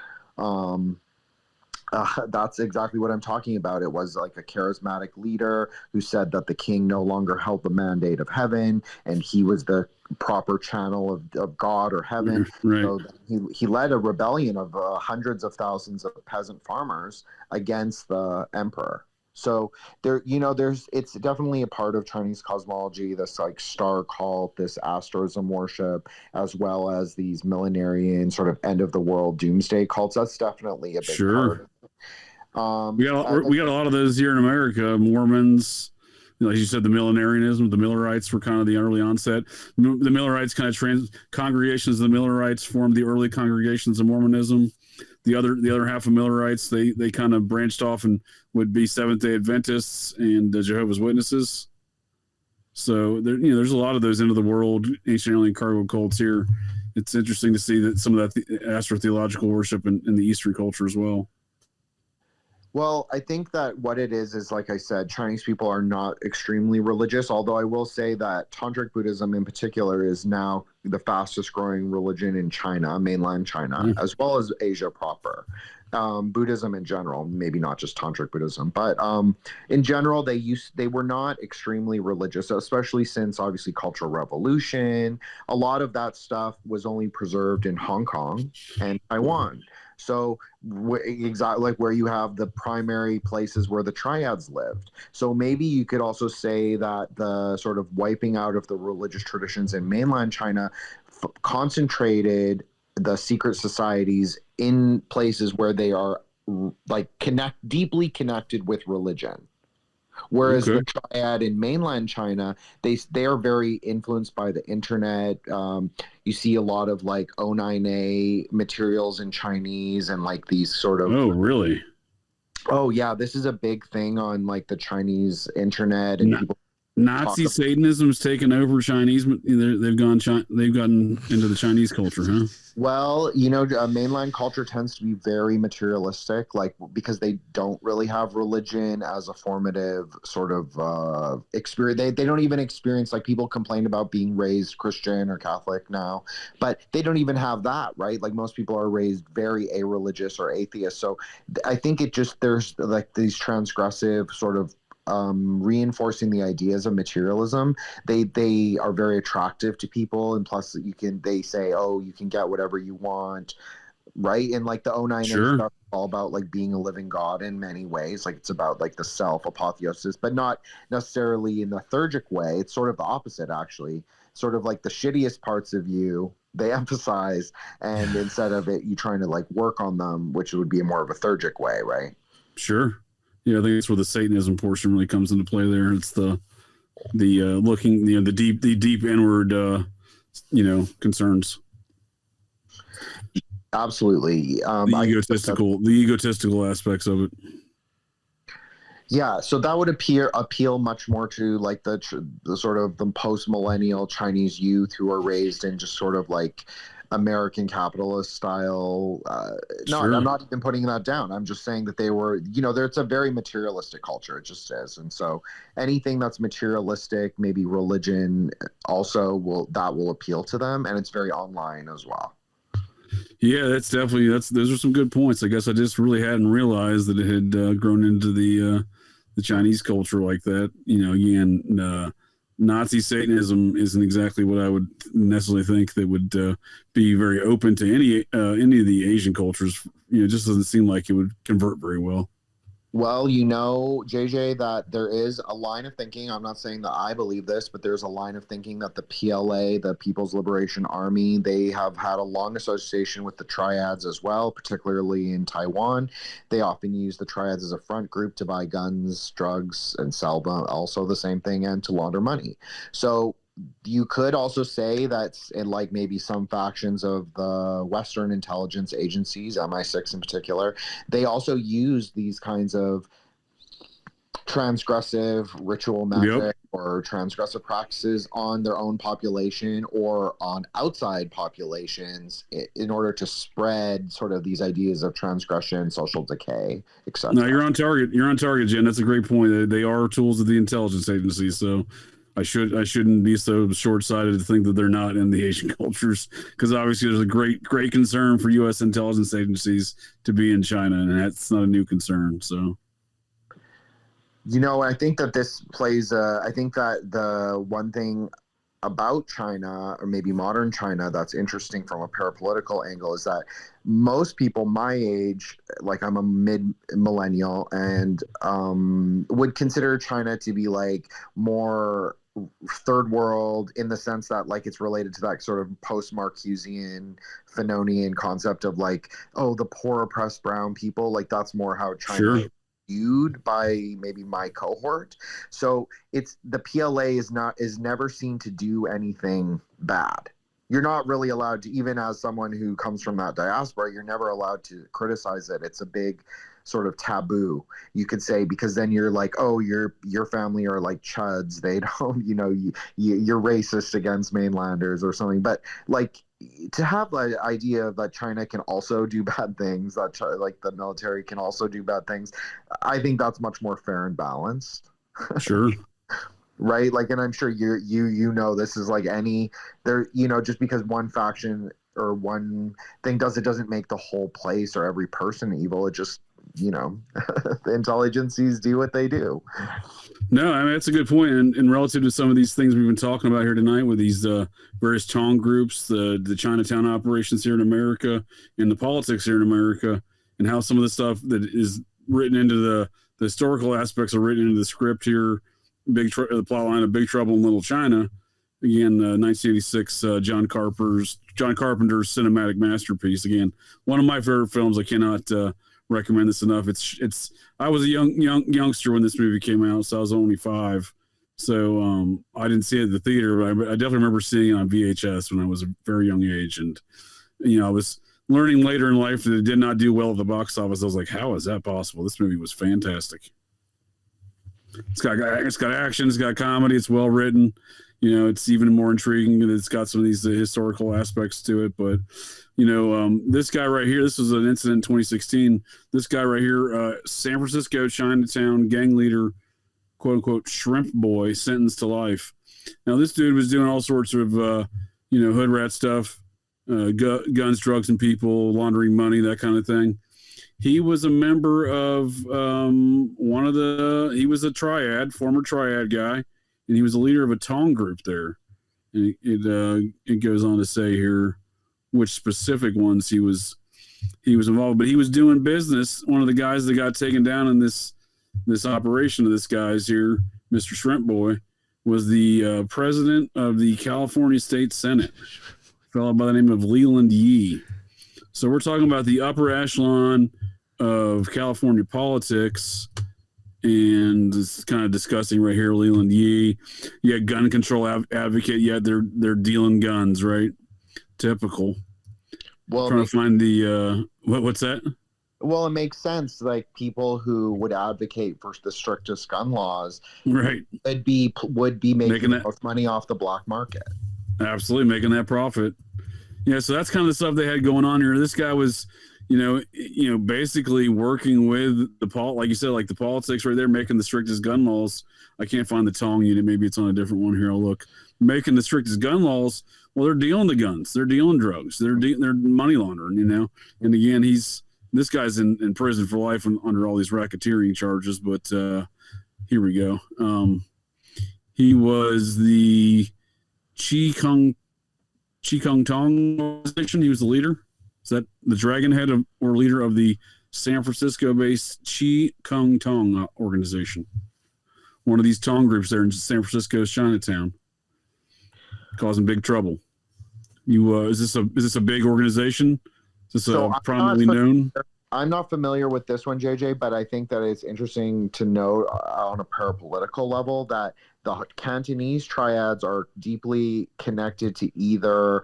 That's exactly what I'm talking about. It was like a charismatic leader who said that the king no longer held the mandate of heaven, and he was the proper channel of God or heaven. Right. So he led a rebellion of hundreds of thousands of peasant farmers against the emperor. So it's definitely a part of Chinese cosmology, this like star cult, this asterism worship, as well as these millenarian sort of end of the world doomsday cults. That's definitely a big part. We got a lot of those here in America. Mormons, like you said, the millenarianism, the Millerites were kind of the early onset. The Millerites kind of congregations of the Millerites formed the early congregations of Mormonism. The other half of Millerites, they kind of branched off and would be Seventh-day Adventists and Jehovah's Witnesses. So there's a lot of those end of the world ancient alien cargo cults here. It's interesting to see that some of that astrotheological worship in the Eastern culture as well. Well, I think that what it is like I said, Chinese people are not extremely religious, although I will say that Tantric Buddhism in particular is now the fastest growing religion in China, mainland China, as well as Asia proper. Buddhism in general, maybe not just Tantric Buddhism, but in general, they were not extremely religious, especially since obviously Cultural Revolution. A lot of that stuff was only preserved in Hong Kong and Taiwan. So exactly like where you have the primary places where the Triads lived. So maybe you could also say that the sort of wiping out of the religious traditions in mainland China concentrated the secret societies in places where they are like deeply connected with religion. Whereas the Triad in mainland China, they are very influenced by the internet. You see a lot of like 09A materials in Chinese and like these sort of. Oh, really? Oh, yeah. This is a big thing on like the Chinese internet and people. Nazi Satanism's taken over Chinese. They've gotten into the Chinese culture, huh? Well, mainland culture tends to be very materialistic, like because they don't really have religion as a formative sort of experience. They don't even experience, like people complain about being raised Christian or Catholic now, but they don't even have that, right? Like most people are raised very a-religious or atheist. So I think there's like these transgressive sort of reinforcing the ideas of materialism. They are very attractive to people, and plus they say, oh, you can get whatever you want, right? And like the 09 stuff is all about like being a living god in many ways. Like it's about like the self apotheosis, but not necessarily in the theurgic way. It's sort of the opposite, actually. Sort of like the shittiest parts of you they emphasize, and instead of it you trying to like work on them, which would be more of a theurgic way, right? Sure. Yeah, I think that's where the Satanism portion really comes into play there. It's the looking, the deep inward, concerns. Absolutely. The egotistical aspects of it. Yeah, so that would appeal much more to like the sort of the post-millennial Chinese youth who are raised in just sort of like American capitalist style. Sure. I'm not even putting that down. I'm just saying that they were, it's a very materialistic culture. It just is. And so anything that's materialistic, maybe religion also will appeal to them. And it's very online as well. Yeah, those are some good points. I guess I just really hadn't realized that it had grown into the Chinese culture like that. Nazi Satanism isn't exactly what I would necessarily think that would be very open to any of the Asian cultures. It just doesn't seem like it would convert very well. Well, JJ, that there is a line of thinking. I'm not saying that I believe this, but there's a line of thinking that the PLA, the People's Liberation Army, they have had a long association with the Triads as well, particularly in Taiwan. They often use the Triads as a front group to buy guns, drugs, and sell them. Also the same thing, and to launder money. So you could also say that in like maybe some factions of the Western intelligence agencies, MI6 in particular, they also use these kinds of transgressive ritual magic or transgressive practices on their own population or on outside populations in order to spread sort of these ideas of transgression, social decay, etc. No, you're on target. You're on target, Jen. That's a great point. They are tools of the intelligence agency. So I shouldn't be so short-sighted to think that they're not in the Asian cultures, because obviously there's a great concern for U.S. intelligence agencies to be in China, and that's not a new concern. So. I think that this plays, I think that the one thing about China, or maybe modern China, that's interesting from a parapolitical angle is that most people my age, like I'm a mid-millennial, and would consider China to be like more third world in the sense that like it's related to that sort of post-Marcusean Fanonian concept of like, oh, the poor oppressed brown people. Like that's more how China viewed by maybe my cohort. So it's the PLA is never seen to do anything bad. You're not really allowed to, even as someone who comes from that diaspora, you're never allowed to criticize it. It's a big sort of taboo, you could say, because then you're like, oh, your family are like chuds. They don't, you're racist against mainlanders or something. But like, to have the idea that China can also do bad things, that like the military can also do bad things, I think that's much more fair and balanced. Sure. Right? Like, and I'm sure you this is like just because one faction or one thing doesn't make the whole place or every person evil. It just, the intelligencies do what they do. No, I mean, that's a good point. And relative to some of these things we've been talking about here tonight with these various Tong groups, the Chinatown operations here in America, and the politics here in America, and how some of the stuff that is written into the historical aspects are written into the script here, the plot line of Big Trouble in Little China. Again, 1986, John Carpenter's cinematic masterpiece. Again, one of my favorite films. I cannot recommend this enough. It's I was a youngster when this movie came out, so I was only 5. So I didn't see it at the theater, but I definitely remember seeing it on VHS when I was a very young age. And I was learning later in life that it did not do well at the box office. I was like, how is that possible? This movie was fantastic. It's got action, it's got comedy, it's well written. It's even more intriguing that it's got some of these historical aspects to it. But, this guy right here, this was an incident in 2016. This guy right here, San Francisco Chinatown gang leader, quote unquote, shrimp boy, sentenced to life. Now, this dude was doing all sorts of, hood rat stuff, guns, drugs, and people, laundering money, that kind of thing. He was a member of he was a Triad, former Triad guy. And he was the leader of a Tong group there. And it goes on to say here which specific ones he was involved. But he was doing business. One of the guys that got taken down in this operation of this guy's here, Mr. Shrimp Boy, was the president of the California State Senate, a fellow by the name of Leland Yee. So we're talking about the upper echelon of California politics. And it's kind of disgusting right here, Leland Yee. You got gun control advocate, yet they're dealing guns, right? Typical. Well, trying to find the what's that? Well, it makes sense. Like people who would advocate for the strictest gun laws, right, would be making the most money off the black market. Absolutely, making that profit. Yeah, so that's kind of the stuff they had going on here. This guy was, basically working with like you said, like the politics right there, making the strictest gun laws. I can't find the Tong unit. Maybe it's on a different one here. I'll look. Making the strictest gun laws. Well, they're dealing the guns. They're dealing drugs. They're money laundering, And again, this guy's in prison for life under all these racketeering charges. But here we go. He was the Chi Kung Tong organization. He was the leader. Is that the dragon head or leader of the San Francisco-based Chi Kung Tong organization? One of these Tong groups there in San Francisco's Chinatown, causing big trouble. Is this a big organization? Is this prominently known? I'm not familiar with this one, JJ, but I think that it's interesting to note on a parapolitical level that the Cantonese triads are deeply connected to either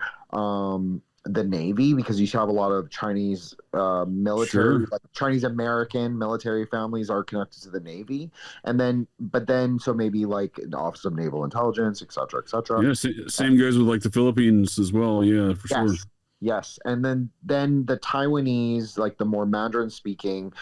the Navy, because you have a lot of Chinese military, Sure. like Chinese American military families are connected to the Navy, and then so maybe like the Office of Naval Intelligence, et cetera, et cetera. Yeah, same goes with like the Philippines as well. Yeah, for sure. Yes. Yes, and then the Taiwanese, like the more Mandarin speaking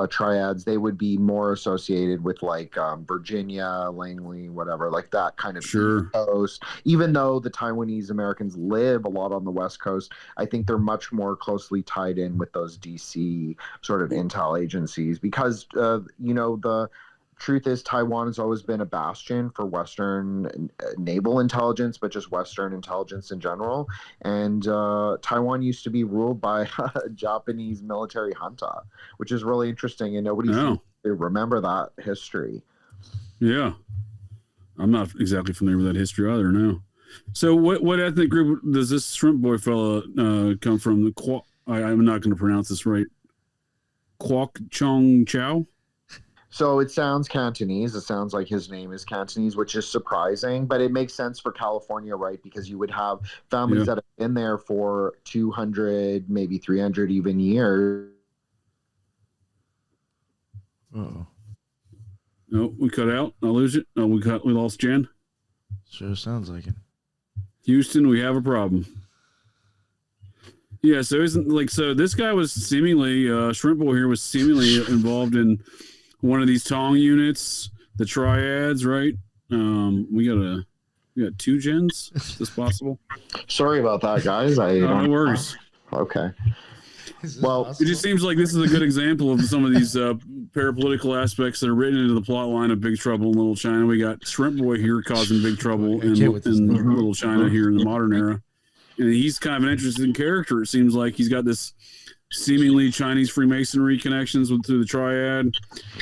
triads, they would be more associated with like Virginia, Langley, whatever, like that kind of Sure. East Coast. Even though the Taiwanese Americans live a lot on the West Coast, I think they're much more closely tied in with those DC sort of intel agencies because the truth is Taiwan has always been a bastion for Western naval intelligence, but just Western intelligence in general. And Taiwan used to be ruled by a Japanese military junta, which is really interesting, and nobody seems to remember that history. Yeah, I'm not exactly familiar with that history either. No. So what ethnic group does this shrimp boy fella come from? I'm not going to pronounce this right. Kwok Chong Chow. So it sounds Cantonese. It sounds like his name is Cantonese, which is surprising, but it makes sense for California, right? Because you would have families that have been there for 200, maybe 300 even years. Oh, no, we cut out. I lose it. Oh, we lost Jen. sure sounds like it. Houston, we have a problem. Yeah, so this guy was seemingly shrimp boy here was seemingly involved in one of these tong units, the Triads, right? We got two gens. Is this possible? Sorry about that, guys. No worries. Okay. Well, it just seems like this is a good example of some of these parapolitical aspects that are written into the plot line of Big Trouble in Little China. We got Shrimp Boy here causing big trouble in Little China here in the modern era. And he's kind of an interesting character. It seems like he's got this seemingly Chinese Freemasonry connections through the Triad.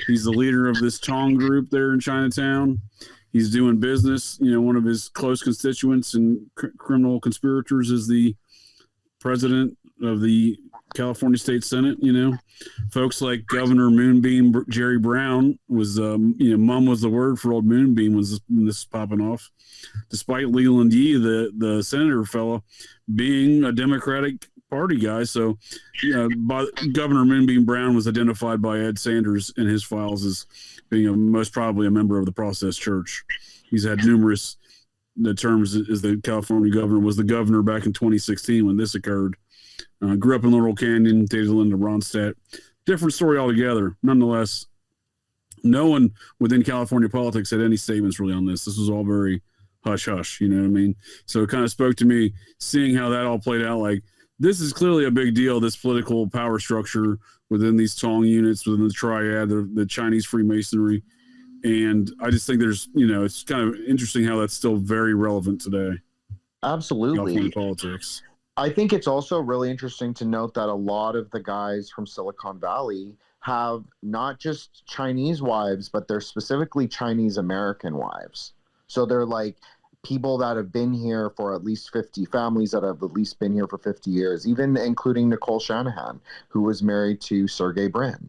He's the leader of this Tong group there in Chinatown. He's doing business. One of his close constituents and criminal conspirators is the president of the California State Senate. Folks like Governor Moonbeam Jerry Brown was, mum was the word for old Moonbeam when this is popping off. Despite Leland Yee, the senator fella, being a Democratic Party guy. So Governor Moonbeam Brown was identified by Ed Sanders in his files as being most probably a member of the Process Church. He's had numerous terms as the California governor, was the governor back in 2016 when this occurred. Grew up in Laurel Canyon, dated Linda Ronstadt. Different story altogether. Nonetheless, no one within California politics had any statements really on this. This was all very hush-hush, you know what I mean? So it kind of spoke to me, seeing how that all played out, like, this is clearly a big deal, this political power structure within these Tong units, within the Triad, the Chinese Freemasonry. And I just think there's, it's kind of interesting how that's still very relevant today. Absolutely. California politics. I think it's also really interesting to note that a lot of the guys from Silicon Valley have not just Chinese wives, but they're specifically Chinese American wives. So they're like people that have been here for at least 50 families that have at least been here for 50 years, even including Nicole Shanahan, who was married to Sergey Brin.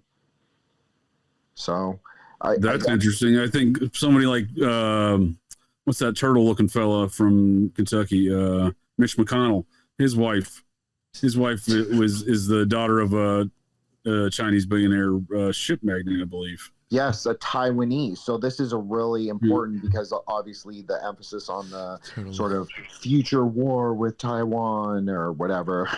So that's interesting. I think somebody like, what's that turtle looking fella from Kentucky? Mitch McConnell, his wife is the daughter of a Chinese billionaire ship magnate, I believe. Yes, a Taiwanese. So this is a really important because obviously the emphasis on the sort of future war with Taiwan or whatever.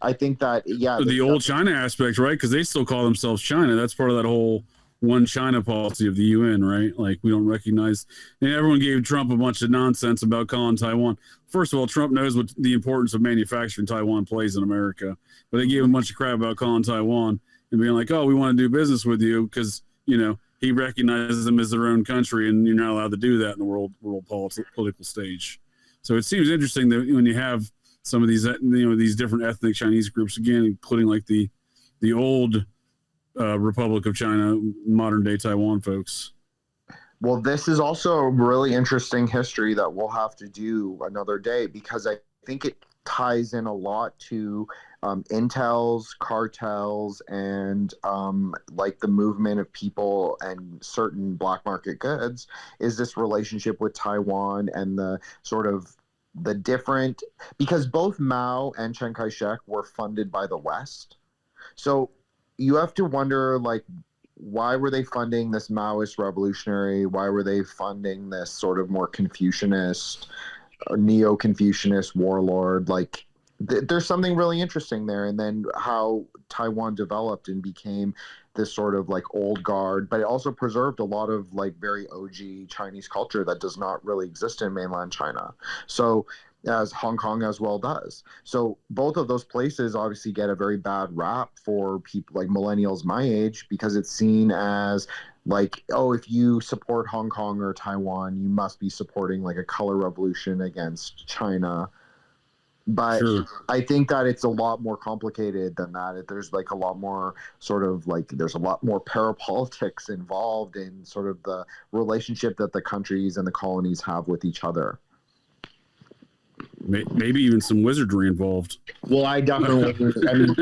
I think that, the old China aspect, right? Because they still call themselves China. That's part of that whole one China policy of the UN, right? Like, we don't recognize, and everyone gave Trump a bunch of nonsense about calling Taiwan. First of all, Trump knows what the importance of manufacturing Taiwan plays in America, but they gave him a bunch of crap about calling Taiwan and being like, oh, we want to do business with you because, he recognizes them as their own country, and you're not allowed to do that in the world political stage. So it seems interesting that when you have some of these, these different ethnic Chinese groups, again, including like the old Republic of China, modern day Taiwan folks. Well, this is also a really interesting history that we'll have to do another day, because I think it ties in a lot to intels, cartels, and like the movement of people and certain black market goods, is this relationship with Taiwan and the sort of the different, because both Mao and Chiang Kai-shek were funded by the West. So you have to wonder, like, why were they funding this Maoist revolutionary? Why were they funding this sort of more Confucianist or neo-Confucianist warlord? Like, there's something really interesting there. And then how Taiwan developed and became this sort of like old guard, but it also preserved a lot of like very OG Chinese culture that does not really exist in mainland China. So as Hong Kong as well does. So both of those places obviously get a very bad rap for people like millennials my age, because it's seen as like, oh, if you support Hong Kong or Taiwan, you must be supporting like a color revolution against China. But Sure. I think that it's a lot more complicated than that. There's like a lot more sort of like, there's a lot more parapolitics involved in sort of the relationship that the countries and the colonies have with each other. Maybe even some wizardry involved. Well, I definitely, I mean,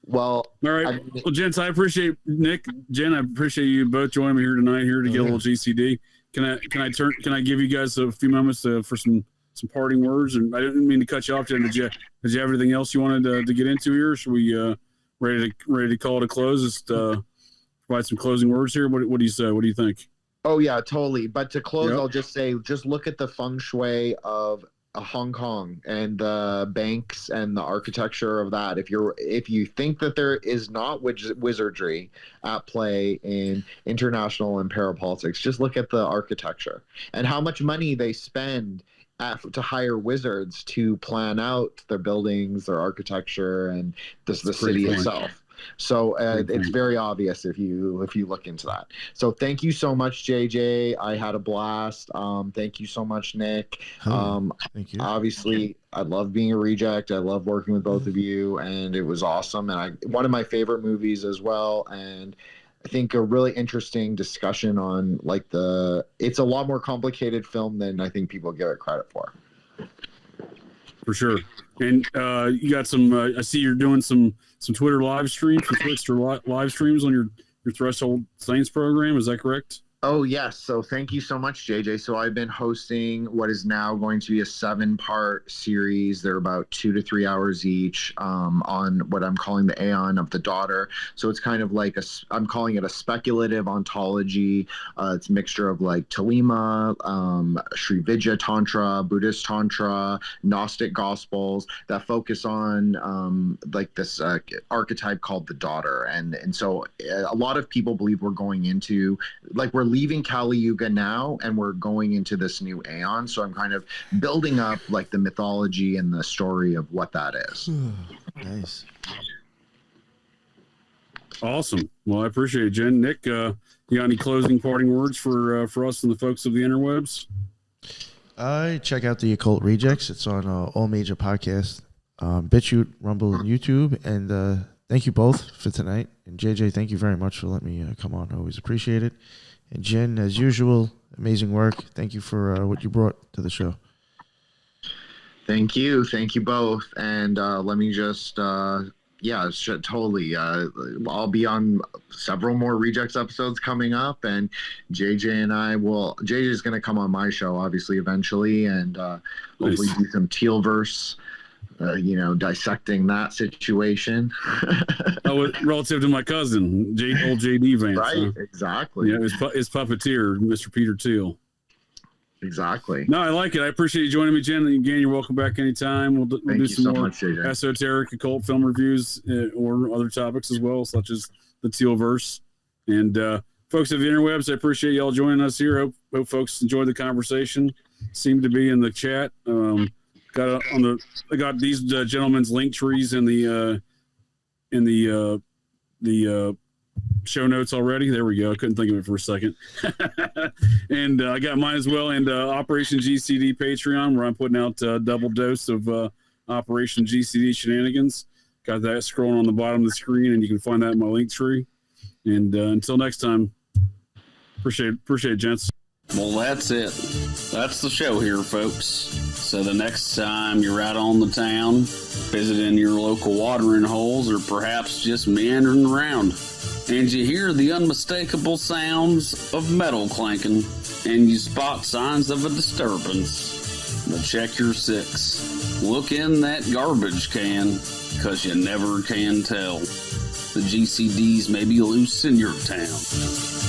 well, all right. Well, gents, I appreciate Nick, Jen. I appreciate you both joining me here tonight here to get a little GCD. Can I give you guys a few moments for some parting words? And I didn't mean to cut you off, Jen. Did you have everything else you wanted to get into here? Should we ready to call it a close? Just provide some closing words here. What do you say? What do you think? Oh yeah, totally. But to close, Yep. I'll just say, just look at the feng shui of Hong Kong and the banks and the architecture of that. If you think that there is not wizardry at play in international and parapolitics, just look at the architecture and how much money they spend to hire wizards to plan out their buildings, their architecture, and the city itself. So it's very obvious if you look into that. So thank you so much, JJ. I had a blast. Thank you so much, Nick. Thank you. Obviously, I love being a reject. I love working with both of you, and it was awesome. And one of my favorite movies as well. And I think a really interesting discussion on like it's a lot more complicated film than I think people give it credit for. For sure. And you got some. I see you're doing some Twitter live streams, live streams on your Threshold Saints program. Is that correct? Oh, yes. So thank you so much, JJ. So I've been hosting what is now going to be a 7-part series. They're about 2 to 3 hours each on what I'm calling the Aeon of the Daughter. So it's kind of like I'm calling it a speculative ontology. It's a mixture of like Telema, Sri Vidya Tantra, Buddhist Tantra, Gnostic Gospels that focus on like this archetype called the daughter. And so a lot of people believe we're going into, like, we're leaving Kali Yuga now and we're going into this new Aeon. So I'm kind of building up like the mythology and the story of what that is. Nice. Awesome. Well, I appreciate it, Jen. Nick, you got any closing parting words for us and the folks of the interwebs? Check out the Occult Rejects. It's on all major podcasts, BitChute, Rumble, and YouTube. And thank you both for tonight. And JJ, thank you very much for letting me come on. I always appreciate it. And Jen, as usual, amazing work. Thank you for what you brought to the show. Thank you both. And let me just totally. I'll be on several more Rejects episodes coming up, and JJ and I will. JJ is going to come on my show, obviously, eventually, and hopefully do some Tealverse. Dissecting that situation. Relative to my cousin, old JD Vance. Right, huh? Exactly. Yeah, his puppeteer, Mr. Peter Thiel. Exactly. No, I like it. I appreciate you joining me, Jen. Again, you're welcome back anytime. We'll do some more esoteric occult film reviews or other topics as well, such as the Tealverse. And folks of the interwebs, I appreciate y'all joining us here. Hope folks enjoyed the conversation. Seem to be in the chat. I got these gentlemen's link trees in the show notes already. There we go. I couldn't think of it for a second. And I got mine as well. And Operation GCD Patreon, where I'm putting out a double dose of Operation GCD shenanigans. Got that scrolling on the bottom of the screen, and you can find that in my link tree. And until next time, appreciate it, gents. Well, that's it. That's the show here, folks. So the next time you're out on the town, visiting your local watering holes, or perhaps just meandering around, and you hear the unmistakable sounds of metal clanking, and you spot signs of a disturbance, to check your six. Look in that garbage can, 'cause you never can tell. The GCDs may be loose in your town.